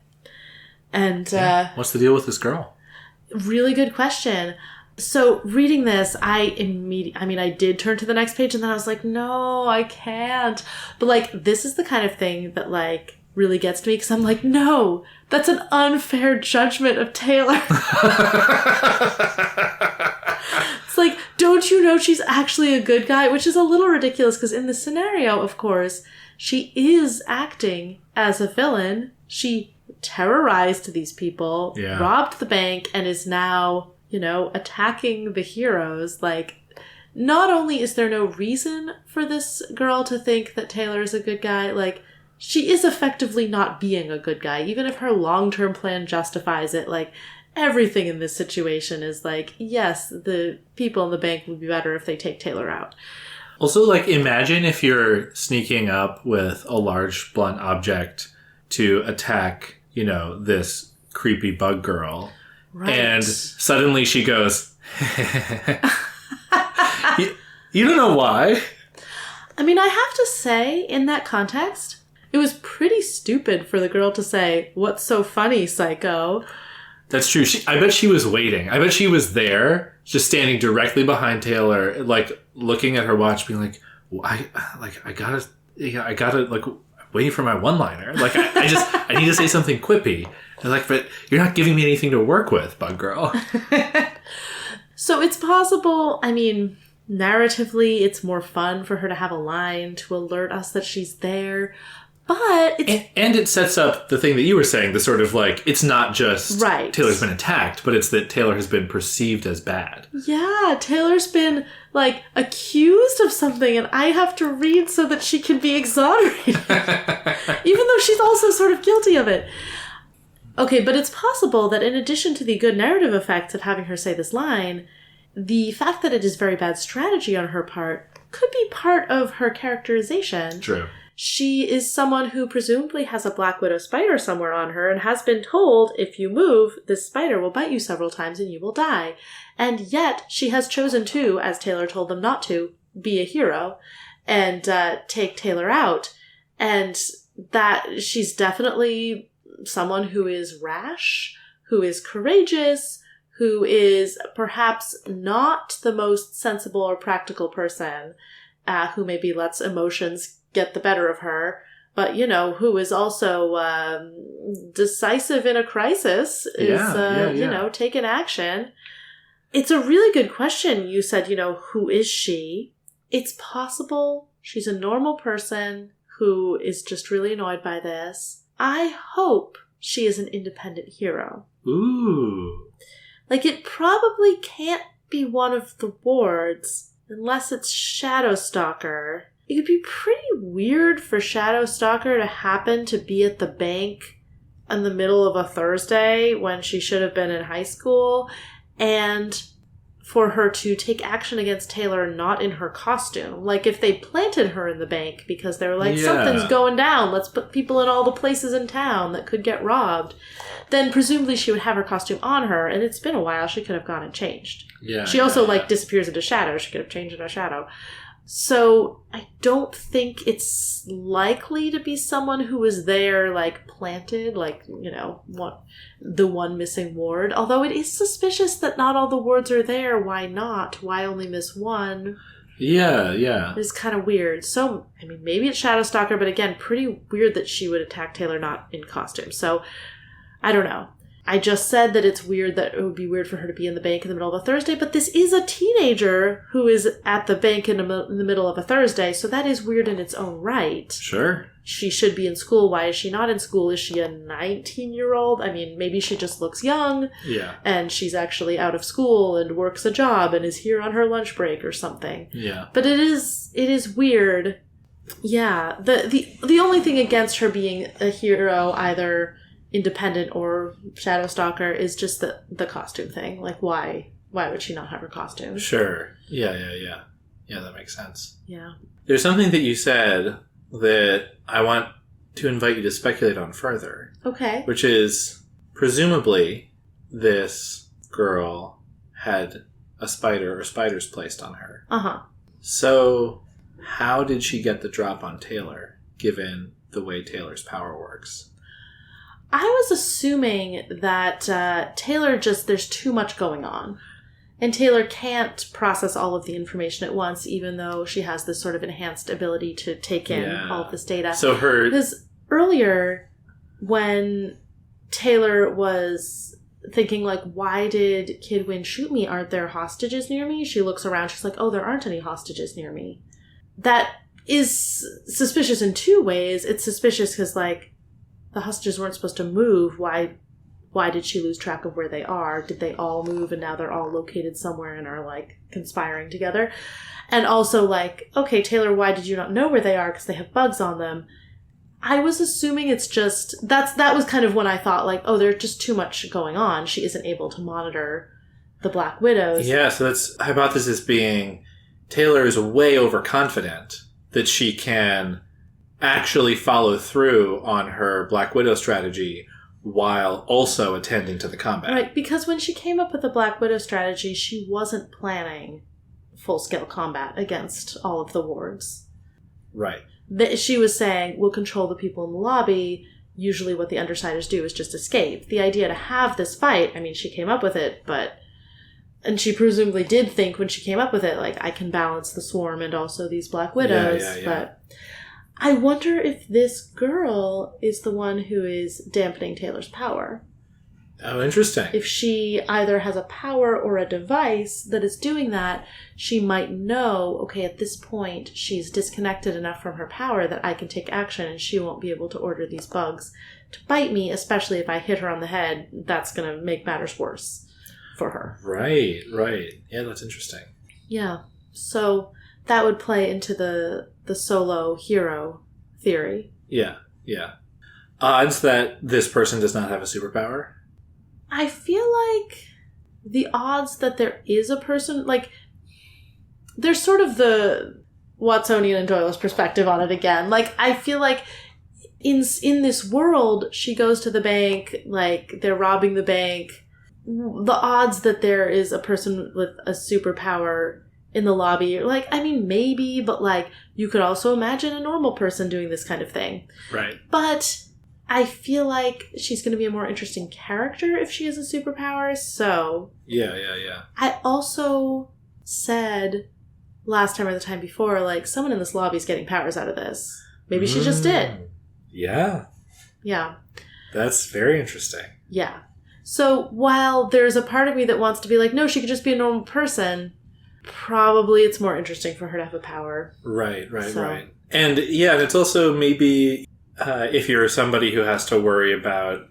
And what's the deal with this girl? Really good question. So reading this, I did turn to the next page and then I was like, no, I can't. But, like, this is the kind of thing that, like, really gets to me because I'm like, no, that's an unfair judgment of Taylor. It's like, don't you know she's actually a good guy? Which is a little ridiculous because in the scenario, of course, she is acting as a villain. She terrorized these people, robbed the bank, and is now, you know, attacking the heroes. Like, not only is there no reason for this girl to think that Taylor is a good guy, like, she is effectively not being a good guy. Even if her long-term plan justifies it, like, everything in this situation is like, yes, the people in the bank would be better if they take Taylor out. Also, like, imagine if you're sneaking up with a large blunt object to attack, you know, this creepy bug girl. Right. And suddenly she goes, you don't know why. I mean, I have to say, in that context, it was pretty stupid for the girl to say, what's so funny, psycho? That's true. I bet she was waiting. I bet she was there, just standing directly behind Taylor, like, looking at her watch, being like, I gotta, like, waiting for my one-liner. Like, I need to say something quippy. They're like, but you're not giving me anything to work with, bug girl. So it's possible, I mean, narratively, it's more fun for her to have a line to alert us that she's there. But it's... And it sets up the thing that you were saying, the sort of, like, it's not just Taylor's been attacked, but it's that Taylor has been perceived as bad. Yeah, Taylor's been like, accused of something, and I have to read so that she can be exonerated. Even though she's also sort of guilty of it. Okay, but it's possible that in addition to the good narrative effects of having her say this line, the fact that it is very bad strategy on her part could be part of her characterization. True. She is someone who presumably has a Black Widow spider somewhere on her and has been told, if you move, this spider will bite you several times and you will die. And yet, she has chosen to, as Taylor told them not to, be a hero and take Taylor out. And that she's definitely someone who is rash, who is courageous, who is perhaps not the most sensible or practical person, who maybe lets emotions get the better of her, but, you know, who is also decisive in a crisis, is, you know, taking action. It's a really good question. You said, you know, who is she? It's possible she's a normal person who is just really annoyed by this. I hope she is an independent hero. Ooh. Like, it probably can't be one of the wards unless it's Shadowstalker. It would be pretty weird for Shadowstalker to happen to be at the bank in the middle of a Thursday when she should have been in high school, and for her to take action against Taylor not in her costume. Like, if they planted her in the bank because they were like, something's going down, let's put people in all the places in town that could get robbed, then presumably she would have her costume on her, and it's been a while, she could have gone and changed. Yeah. She also, like, disappears into shadow. She could have changed into a shadow. So I don't think it's likely to be someone who was there, like, planted, like, you know, the one missing ward. Although it is suspicious that not all the wards are there. Why not? Why only miss one? Yeah, yeah. It's kind of weird. So, I mean, maybe it's Shadowstalker, but again, pretty weird that she would attack Taylor not in costume. So, I don't know. I just said that it's weird that it would be weird for her to be in the bank in the middle of a Thursday, but this is a teenager who is at the bank in the middle of a Thursday, so that is weird in its own right. Sure. She should be in school. Why is she not in school? Is she a 19-year-old? I mean, maybe she just looks young. Yeah. And she's actually out of school and works a job and is here on her lunch break or something. Yeah. But it is weird. Yeah. The only thing against her being a hero, either independent or Shadowstalker, is just the costume thing. Like, why would she not have her costume? Sure. Yeah, that makes sense. Yeah. There's something that you said that I want to invite you to speculate on further. Okay. Which is, presumably, this girl had a spider or spiders placed on her. Uh-huh. So, how did she get the drop on Taylor, given the way Taylor's power works? I was assuming that Taylor there's too much going on. And Taylor can't process all of the information at once, even though she has this sort of enhanced ability to take in all of this data. So because earlier, when Taylor was thinking, like, why did Kid Win shoot me? Aren't there hostages near me? She looks around, she's like, oh, there aren't any hostages near me. That is suspicious in two ways. It's suspicious because, like, the hostages weren't supposed to move. Why did she lose track of where they are? Did they all move and now they're all located somewhere and are, like, conspiring together? And also, like, okay, Taylor, why did you not know where they are? Because they have bugs on them. I was assuming it's just... That was kind of when I thought, like, oh, there's just too much going on. She isn't able to monitor the Black Widows. Yeah, so that's hypothesis being Taylor is way overconfident that she can actually follow through on her Black Widow strategy while also attending to the combat. Right, because when she came up with the Black Widow strategy, she wasn't planning full-scale combat against all of the wards. Right. She was saying, we'll control the people in the lobby. Usually what the Undersiders do is just escape. The idea to have this fight, I mean, she came up with it, but... And she presumably did think when she came up with it, like, I can balance the swarm and also these Black Widows. Yeah. But I wonder if this girl is the one who is dampening Taylor's power. Oh, interesting. If she either has a power or a device that is doing that, she might know, okay, at this point, she's disconnected enough from her power that I can take action and she won't be able to order these bugs to bite me, especially if I hit her on the head. That's going to make matters worse for her. Right. Yeah, that's interesting. Yeah. So that would play into the solo hero theory. Yeah, yeah. Odds that this person does not have a superpower? I feel like the odds that there is a person, like, there's sort of the Watsonian and Doyle's perspective on it again. Like, I feel like in this world, she goes to the bank, like, they're robbing the bank. The odds that there is a person with a superpower in the lobby, like, I mean, maybe, but, like, you could also imagine a normal person doing this kind of thing. Right. But I feel like she's going to be a more interesting character if she has a superpower, so... Yeah. I also said last time or the time before, like, someone in this lobby is getting powers out of this. Maybe she just did. Yeah. Yeah. That's very interesting. Yeah. So while there's a part of me that wants to be like, no, she could just be a normal person, probably it's more interesting for her to have a power. Right. And yeah, and it's also maybe if you're somebody who has to worry about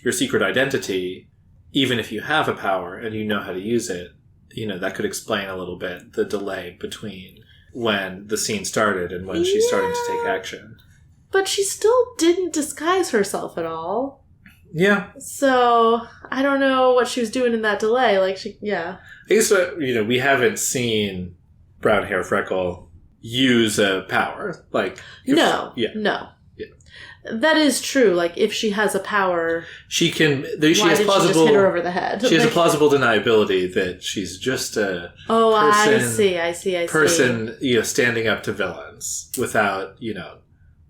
your secret identity, even if you have a power and you know how to use it, you know, that could explain a little bit the delay between when the scene started and when she's starting to take action. But she still didn't disguise herself at all. Yeah. So, I don't know what she was doing in that delay. Like, I guess, we haven't seen brown hair freckle use a power. Like, No. Yeah. No. Yeah. That is true. Like, if she has a power... She can... why did she just hit her over the head? She has a plausible deniability that she's just a person... I see. Person, standing up to villains without,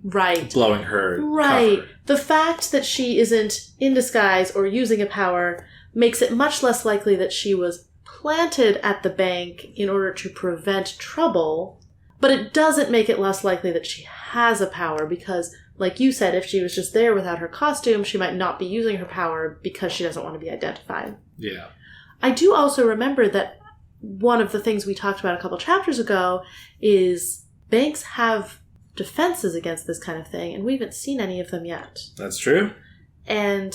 Right. blowing her Right. cover. The fact that she isn't in disguise or using a power makes it much less likely that she was planted at the bank in order to prevent trouble, but it doesn't make it less likely that she has a power because, like you said, if she was just there without her costume, she might not be using her power because she doesn't want to be identified. Yeah. I do also remember that one of the things we talked about a couple chapters ago is banks have defenses against this kind of thing, and we haven't seen any of them yet. That's true. And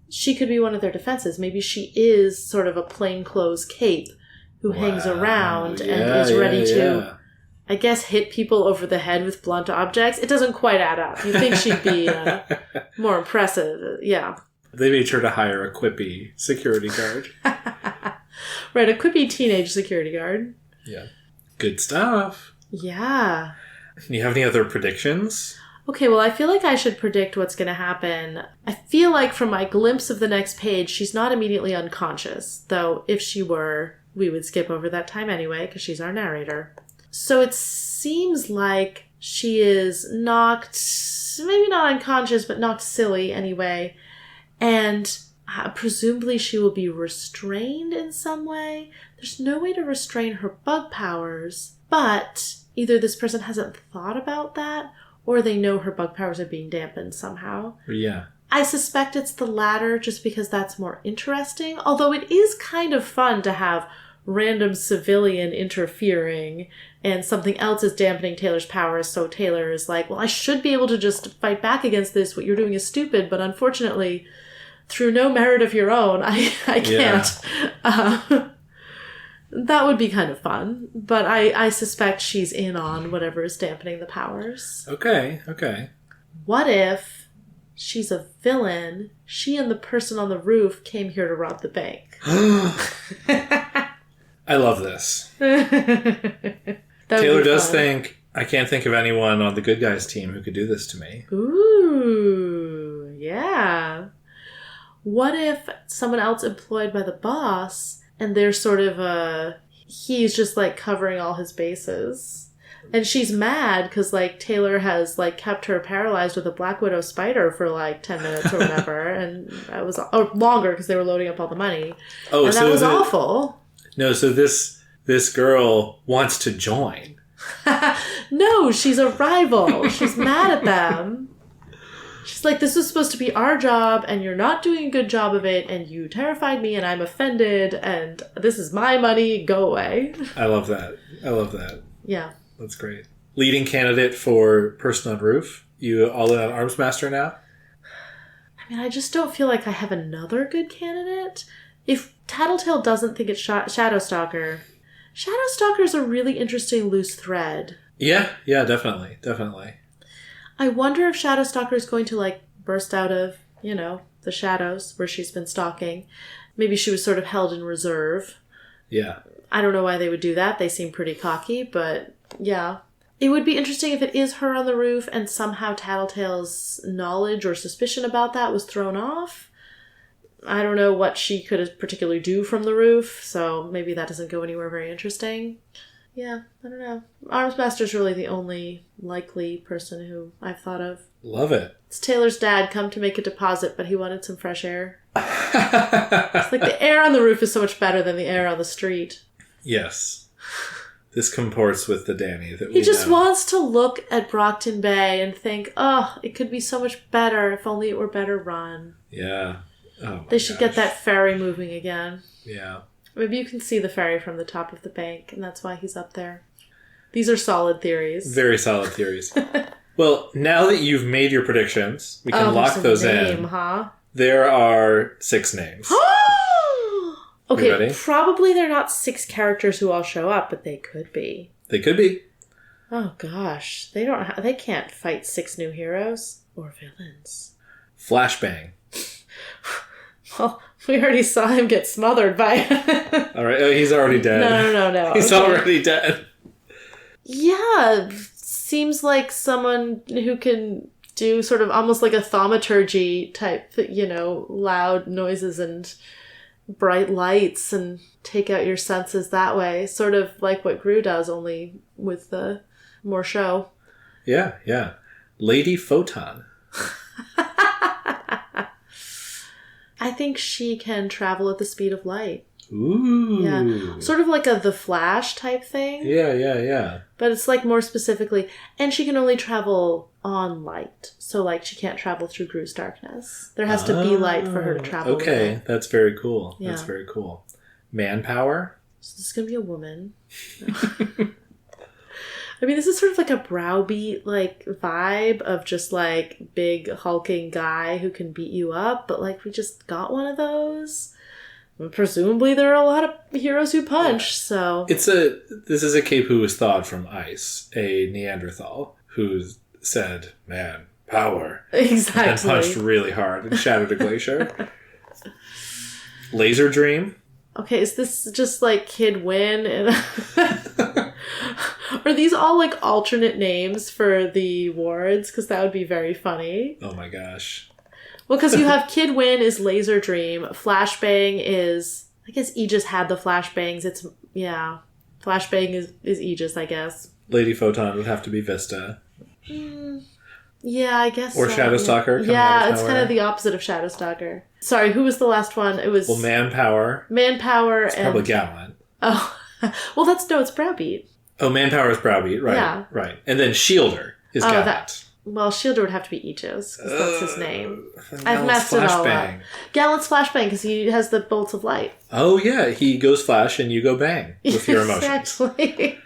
she could be one of their defenses. Maybe she is sort of a plainclothes cape who hangs around and is ready to, I guess, hit people over the head with blunt objects. It doesn't quite add up. You'd think she'd be more impressive. Yeah. They made sure to hire a quippy security guard. Right, a quippy teenage security guard. Yeah. Good stuff. Yeah. Do you have any other predictions? Okay, well, I feel like I should predict what's going to happen. I feel like from my glimpse of the next page, she's not immediately unconscious. Though, if she were, we would skip over that time anyway, because she's our narrator. So it seems like she is knocked, maybe not unconscious, but knocked silly anyway. And presumably she will be restrained in some way. There's no way to restrain her bug powers, but either this person hasn't thought about that, or they know her bug powers are being dampened somehow. Yeah. I suspect it's the latter just because that's more interesting, although it is kind of fun to have random civilian interfering and something else is dampening Taylor's powers, so Taylor is like, well, I should be able to just fight back against this. What you're doing is stupid, but unfortunately, through no merit of your own, I can't. Yeah. That would be kind of fun, but I suspect she's in on whatever is dampening the powers. Okay. What if she's a villain? She and the person on the roof came here to rob the bank. I love this. Taylor does think, I can't think of anyone on the good guys team who could do this to me. Ooh, yeah. What if someone else employed by the boss... and they're sort of, he's just, like, covering all his bases. And she's mad because, like, Taylor has, like, kept her paralyzed with a Black Widow spider for, like, 10 minutes or whatever. And that was, or longer because they were loading up all the money. Oh, and so that was awful. No, so this girl wants to join. No, she's a rival. She's mad at them. She's like, this was supposed to be our job, and you're not doing a good job of it, and you terrified me, and I'm offended, and this is my money, go away. I love that. Yeah. That's great. Leading candidate for person on roof? You all in on Arms Master now? I mean, I just don't feel like I have another good candidate. If Tattletale doesn't think it's Shadowstalker, Shadowstalker's a really interesting loose thread. Yeah, definitely. I wonder if Shadowstalker is going to, like, burst out of, the shadows where she's been stalking. Maybe she was sort of held in reserve. Yeah. I don't know why they would do that. They seem pretty cocky, but yeah. It would be interesting if it is her on the roof and somehow Tattletale's knowledge or suspicion about that was thrown off. I don't know what she could particularly do from the roof, so maybe that doesn't go anywhere very interesting. Yeah, I don't know. Armsmaster's really the only likely person who I've thought of. Love it. It's Taylor's dad come to make a deposit, but he wanted some fresh air. It's like the air on the roof is so much better than the air on the street. Yes. This comports with the Danny that we He just know. wants to look at Brockton Bay and think, oh, it could be so much better if only it were better run. Yeah. Oh They should get that ferry moving again. Yeah. Maybe you can see the ferry from the top of the bank, and that's why he's up there. These are solid theories. Very solid theories. Well, now that you've made your predictions, we can lock those in. Huh? There are 6 names. Okay, You ready? probably they're not 6 characters who all show up, but they could be. They could be. Oh gosh, they can't fight 6 new heroes or villains. Flashbang. Well, we already saw him get smothered by... All right. Oh, he's already dead. No. He's already dead. Yeah, seems like someone who can do sort of almost like a thaumaturgy type, loud noises and bright lights and take out your senses that way. Sort of like what Gru does, only with the more show. Yeah. Lady Photon. I think she can travel at the speed of light. Ooh. Yeah. Sort of like a The Flash type thing. Yeah. But it's like more specifically, and she can only travel on light. So like she can't travel through Gru's darkness. There has to be light for her to travel. Okay, that's very cool. Yeah. That's very cool. Manpower? So this is going to be a woman. I mean, this is sort of like a Browbeat like vibe of just like big hulking guy who can beat you up, but like we just got one of those. And presumably there are a lot of heroes who punch, so This is a cape who was thawed from ice, a Neanderthal who said, "Man, power." Exactly. And punched really hard and shattered a glacier. Laser Dream. Okay, is this just like Kid Win? Are these all like alternate names for the wards? Because that would be very funny. Oh my gosh. Well, because you have Kid Win is Laser Dream. Flashbang is... I guess Aegis had the flashbangs. Flashbang is Aegis, I guess. Lady Photon would have to be Vista. Yeah, I guess Or so. Shadowstalker. Yeah, it's kind of the opposite of Shadowstalker. Sorry, who was the last one? It was... Well, Manpower. Manpower It's and... probably Gallant. Oh. Well, it's Browbeat. Oh, Manpower is Browbeat, right. Yeah. Right. And then Shielder is Gallant. Well, Shielder would have to be Aegis, because that's his name. I've Gallant's messed it all up. Flashbang. Gallant's Flashbang, because he has the bolts of light. Oh, yeah. He goes flash and you go bang with your emotions. Exactly.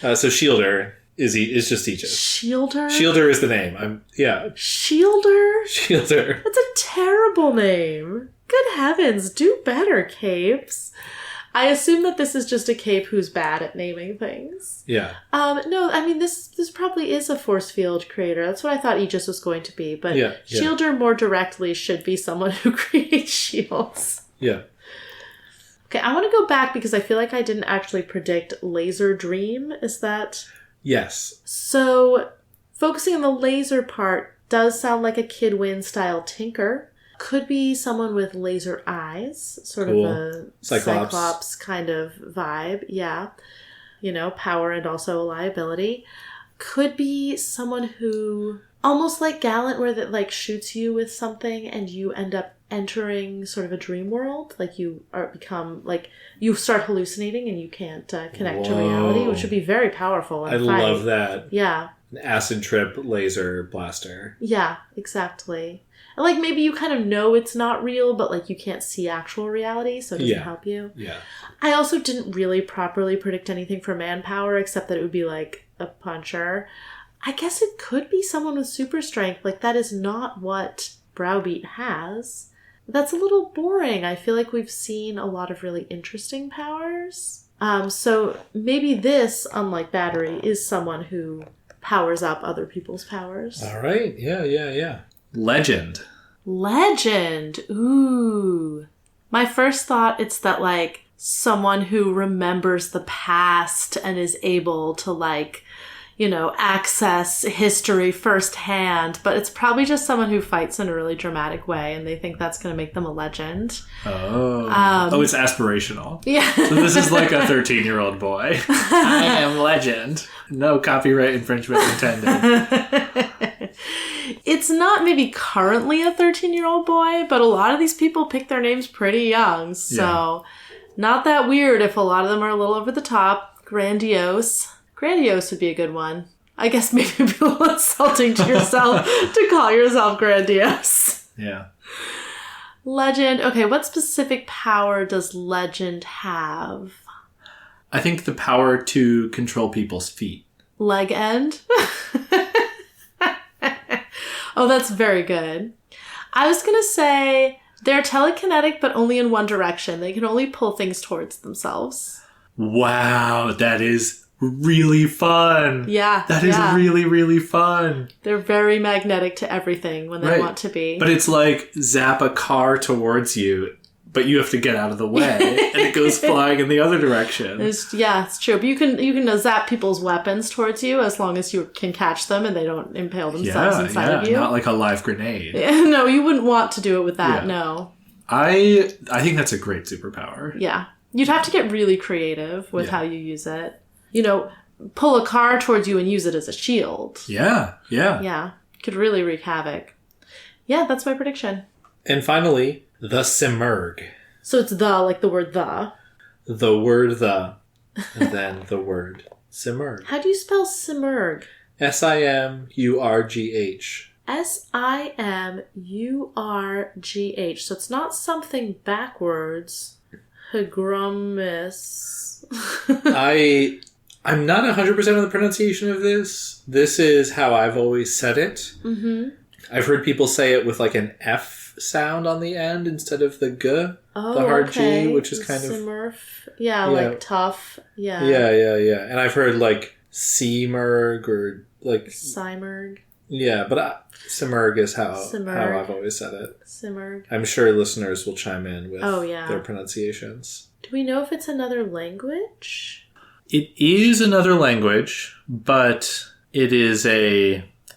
So Shielder is just Aegis. Shielder? Shielder is the name. Shielder? Shielder. That's a terrible name. Good heavens, do better, Capes. I assume that this is just a cape who's bad at naming things. Yeah. No, I mean, this probably is a force field creator. That's what I thought Aegis was going to be. But Yeah. Shielder more directly should be someone who creates shields. Yeah. Okay, I want to go back because I feel like I didn't actually predict Laser Dream. Is that... Yes. So, focusing on the laser part does sound like a Kid Win style Tinker. Could be someone with laser eyes, sort Cool. of a Cyclops kind of vibe. Yeah. Power and also a liability. Could be someone who, almost like Gallant, where that like shoots you with something and you end up entering sort of a dream world. Like you start hallucinating and you can't connect to reality, which would be very powerful. I love that. Yeah. An acid trip laser blaster. Yeah, exactly. And like maybe you kind of know it's not real, but like you can't see actual reality, so it doesn't help you. Yeah. I also didn't really properly predict anything for Manpower, except that it would be like a puncher. I guess it could be someone with super strength. Like that is not what Browbeat has. That's a little boring. I feel like we've seen a lot of really interesting powers. So maybe this, unlike battery, is someone who powers up other people's powers. All right. Yeah. Legend. Legend. Ooh. My first thought, it's that, like, someone who remembers the past and is able to, like, you know, access history firsthand, but it's probably just someone who fights in a really dramatic way, and they think that's going to make them a legend. Oh, it's aspirational. Yeah. So this is like a 13-year-old boy. I am legend. No copyright infringement intended. It's not maybe currently a 13-year-old boy, but a lot of these people pick their names pretty young, so not that weird if a lot of them are a little over the top. Grandiose. Grandiose would be a good one. I guess maybe a little insulting to yourself to call yourself grandiose. Yeah. Legend. Okay, what specific power does Legend have? I think the power to control people's feet. Leg end? Oh, that's very good. I was going to say they're telekinetic, but only in one direction. They can only pull things towards themselves. Wow, that is really fun. Yeah. That is really, really fun. They're very magnetic to everything when they want to be. But it's like zap a car towards you, but you have to get out of the way, and it goes flying in the other direction. It's true. But you can zap people's weapons towards you as long as you can catch them and they don't impale themselves inside of you. Not like a live grenade. No, you wouldn't want to do it with that, no. I think that's a great superpower. Yeah. You'd have to get really creative with how you use it. You know, pull a car towards you and use it as a shield. Yeah. Yeah. Could really wreak havoc. Yeah, that's my prediction. And finally, the Simurg. So it's the, like the word the. The word the, and then the word Simurg. How do you spell Simurg? Simurgh. Simurgh. So it's not something backwards. Hygrumus. I'm not 100% on the pronunciation of this. This is how I've always said it. Mm-hmm. I've heard people say it with like an F sound on the end instead of the G, the hard G, which is kind Simurf. Yeah, like tough. Yeah. Yeah. And I've heard like Simurg or like... Simurg. Yeah, but Simurg is how I've always said it. Simurg. I'm sure listeners will chime in with their pronunciations. Do we know if it's another language? It is another language, but it is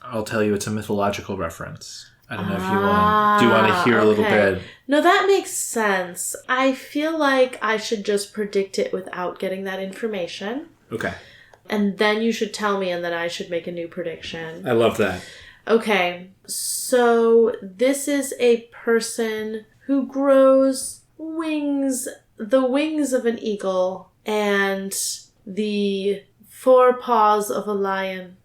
I'll tell you, it's a mythological reference. I don't know if you want... Do you want to hear a little bit? No, that makes sense. I feel like I should just predict it without getting that information. Okay. And then you should tell me, and then I should make a new prediction. I love that. Okay. So this is a person who grows wings, the wings of an eagle, and the forepaws of a lion,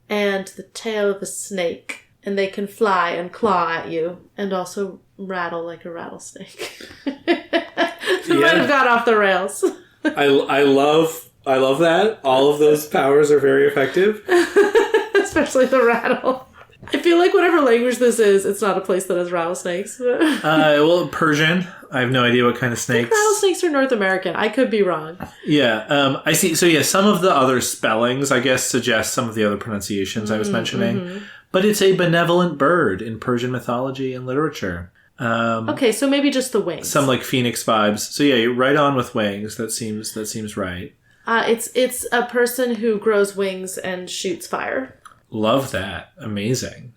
and the tail of a snake. And they can fly and claw at you, and also rattle like a rattlesnake. Might have got off the rails. I love that. All of those powers are very effective. Especially the rattle. I feel like whatever language this is, it's not a place that has rattlesnakes. Well, Persian. I have no idea what kind of snakes. I think rattlesnakes are North American. I could be wrong. Yeah, I see. So yeah, some of the other spellings, I guess, suggest some of the other pronunciations I was mentioning. Mm-hmm. But it's a benevolent bird in Persian mythology and literature. Okay, so maybe just the wings. Some like phoenix vibes. So yeah, you're right on with wings. That seems right. It's a person who grows wings and shoots fire. Love that. Amazing.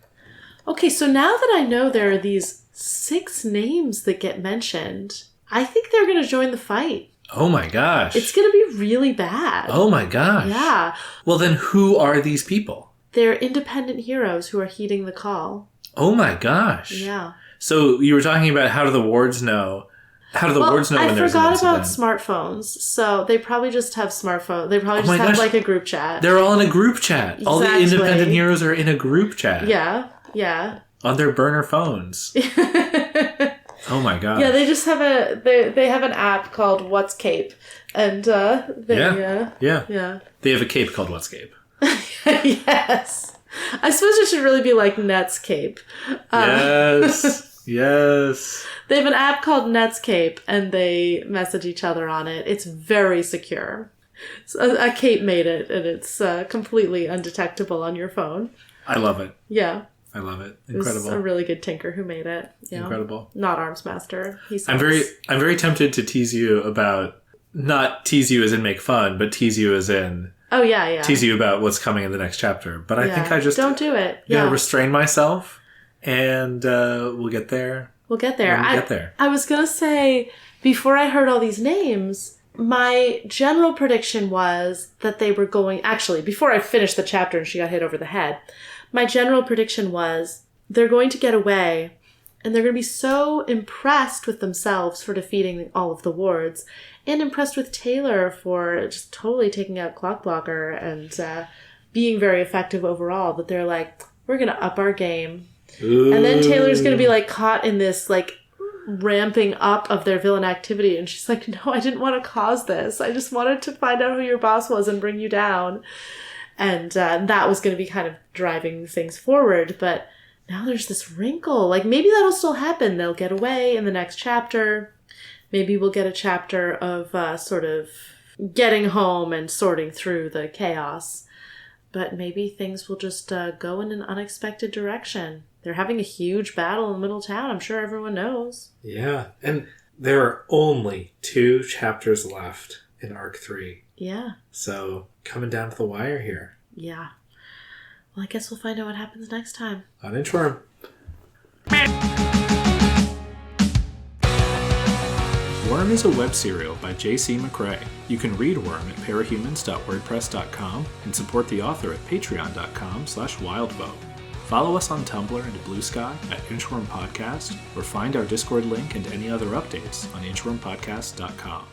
Okay, so now that I know there are these 6 names that get mentioned, I think they're going to join the fight. Oh my gosh. It's going to be really bad. Oh my gosh. Yeah. Well, then who are these people? They're independent heroes who are heeding the call. Oh my gosh. Yeah. So you were talking about how do the wards know? How do the wards know when there's an incident? I forgot about smartphones, so they probably just have smartphones. They probably just have like a group chat. They're all in a group chat. Exactly. All the independent heroes are in a group chat. Yeah. On their burner phones. Oh my god. Yeah, they just have they have an app called NetsCape, and Yeah. They have a cape called NetsCape. Yes. I suppose it should really be like NetsCape. Yes. Yes. They have an app called NetsCape, and they message each other on it. It's very secure. So a cape made it, and it's completely undetectable on your phone. I love it. Yeah. I love it. Incredible. It was a really good tinker who made it. You know? Incredible. Not Armsmaster. I'm very tempted to tease you about, not tease you as in make fun, but tease you as in... Oh, yeah. Tease you about what's coming in the next chapter. But I think I just... Don't do it. Yeah. Restrain myself, and we'll get there. We'll get there. I was going to say, before I heard all these names, my general prediction was that they were going... Actually, before I finished the chapter and she got hit over the head, my general prediction was they're going to get away, and they're going to be so impressed with themselves for defeating all of the wards, and impressed with Taylor for just totally taking out Clockblocker and being very effective overall, that they're like, we're going to up our game. Ooh. And then Taylor's going to be like caught in this like ramping up of their villain activity, and she's like, no, I didn't want to cause this. I just wanted to find out who your boss was and bring you down. And that was going to be kind of driving things forward. But now there's this wrinkle. Like, maybe that'll still happen. They'll get away in the next chapter. Maybe we'll get a chapter of sort of getting home and sorting through the chaos. But maybe things will just go in an unexpected direction. They're having a huge battle in the middle of town. I'm sure everyone knows. Yeah, and there are only 2 chapters left in Arc 3. Yeah. So, coming down to the wire here. Yeah. Well, I guess we'll find out what happens next time. On Inchworm. Worm is a web serial by J.C. McCrae. You can read Worm at parahumans.wordpress.com and support the author at patreon.com/wildbow. Follow us on Tumblr and Blue Sky at Inchworm Podcast, or find our Discord link and any other updates on inchwormpodcast.com.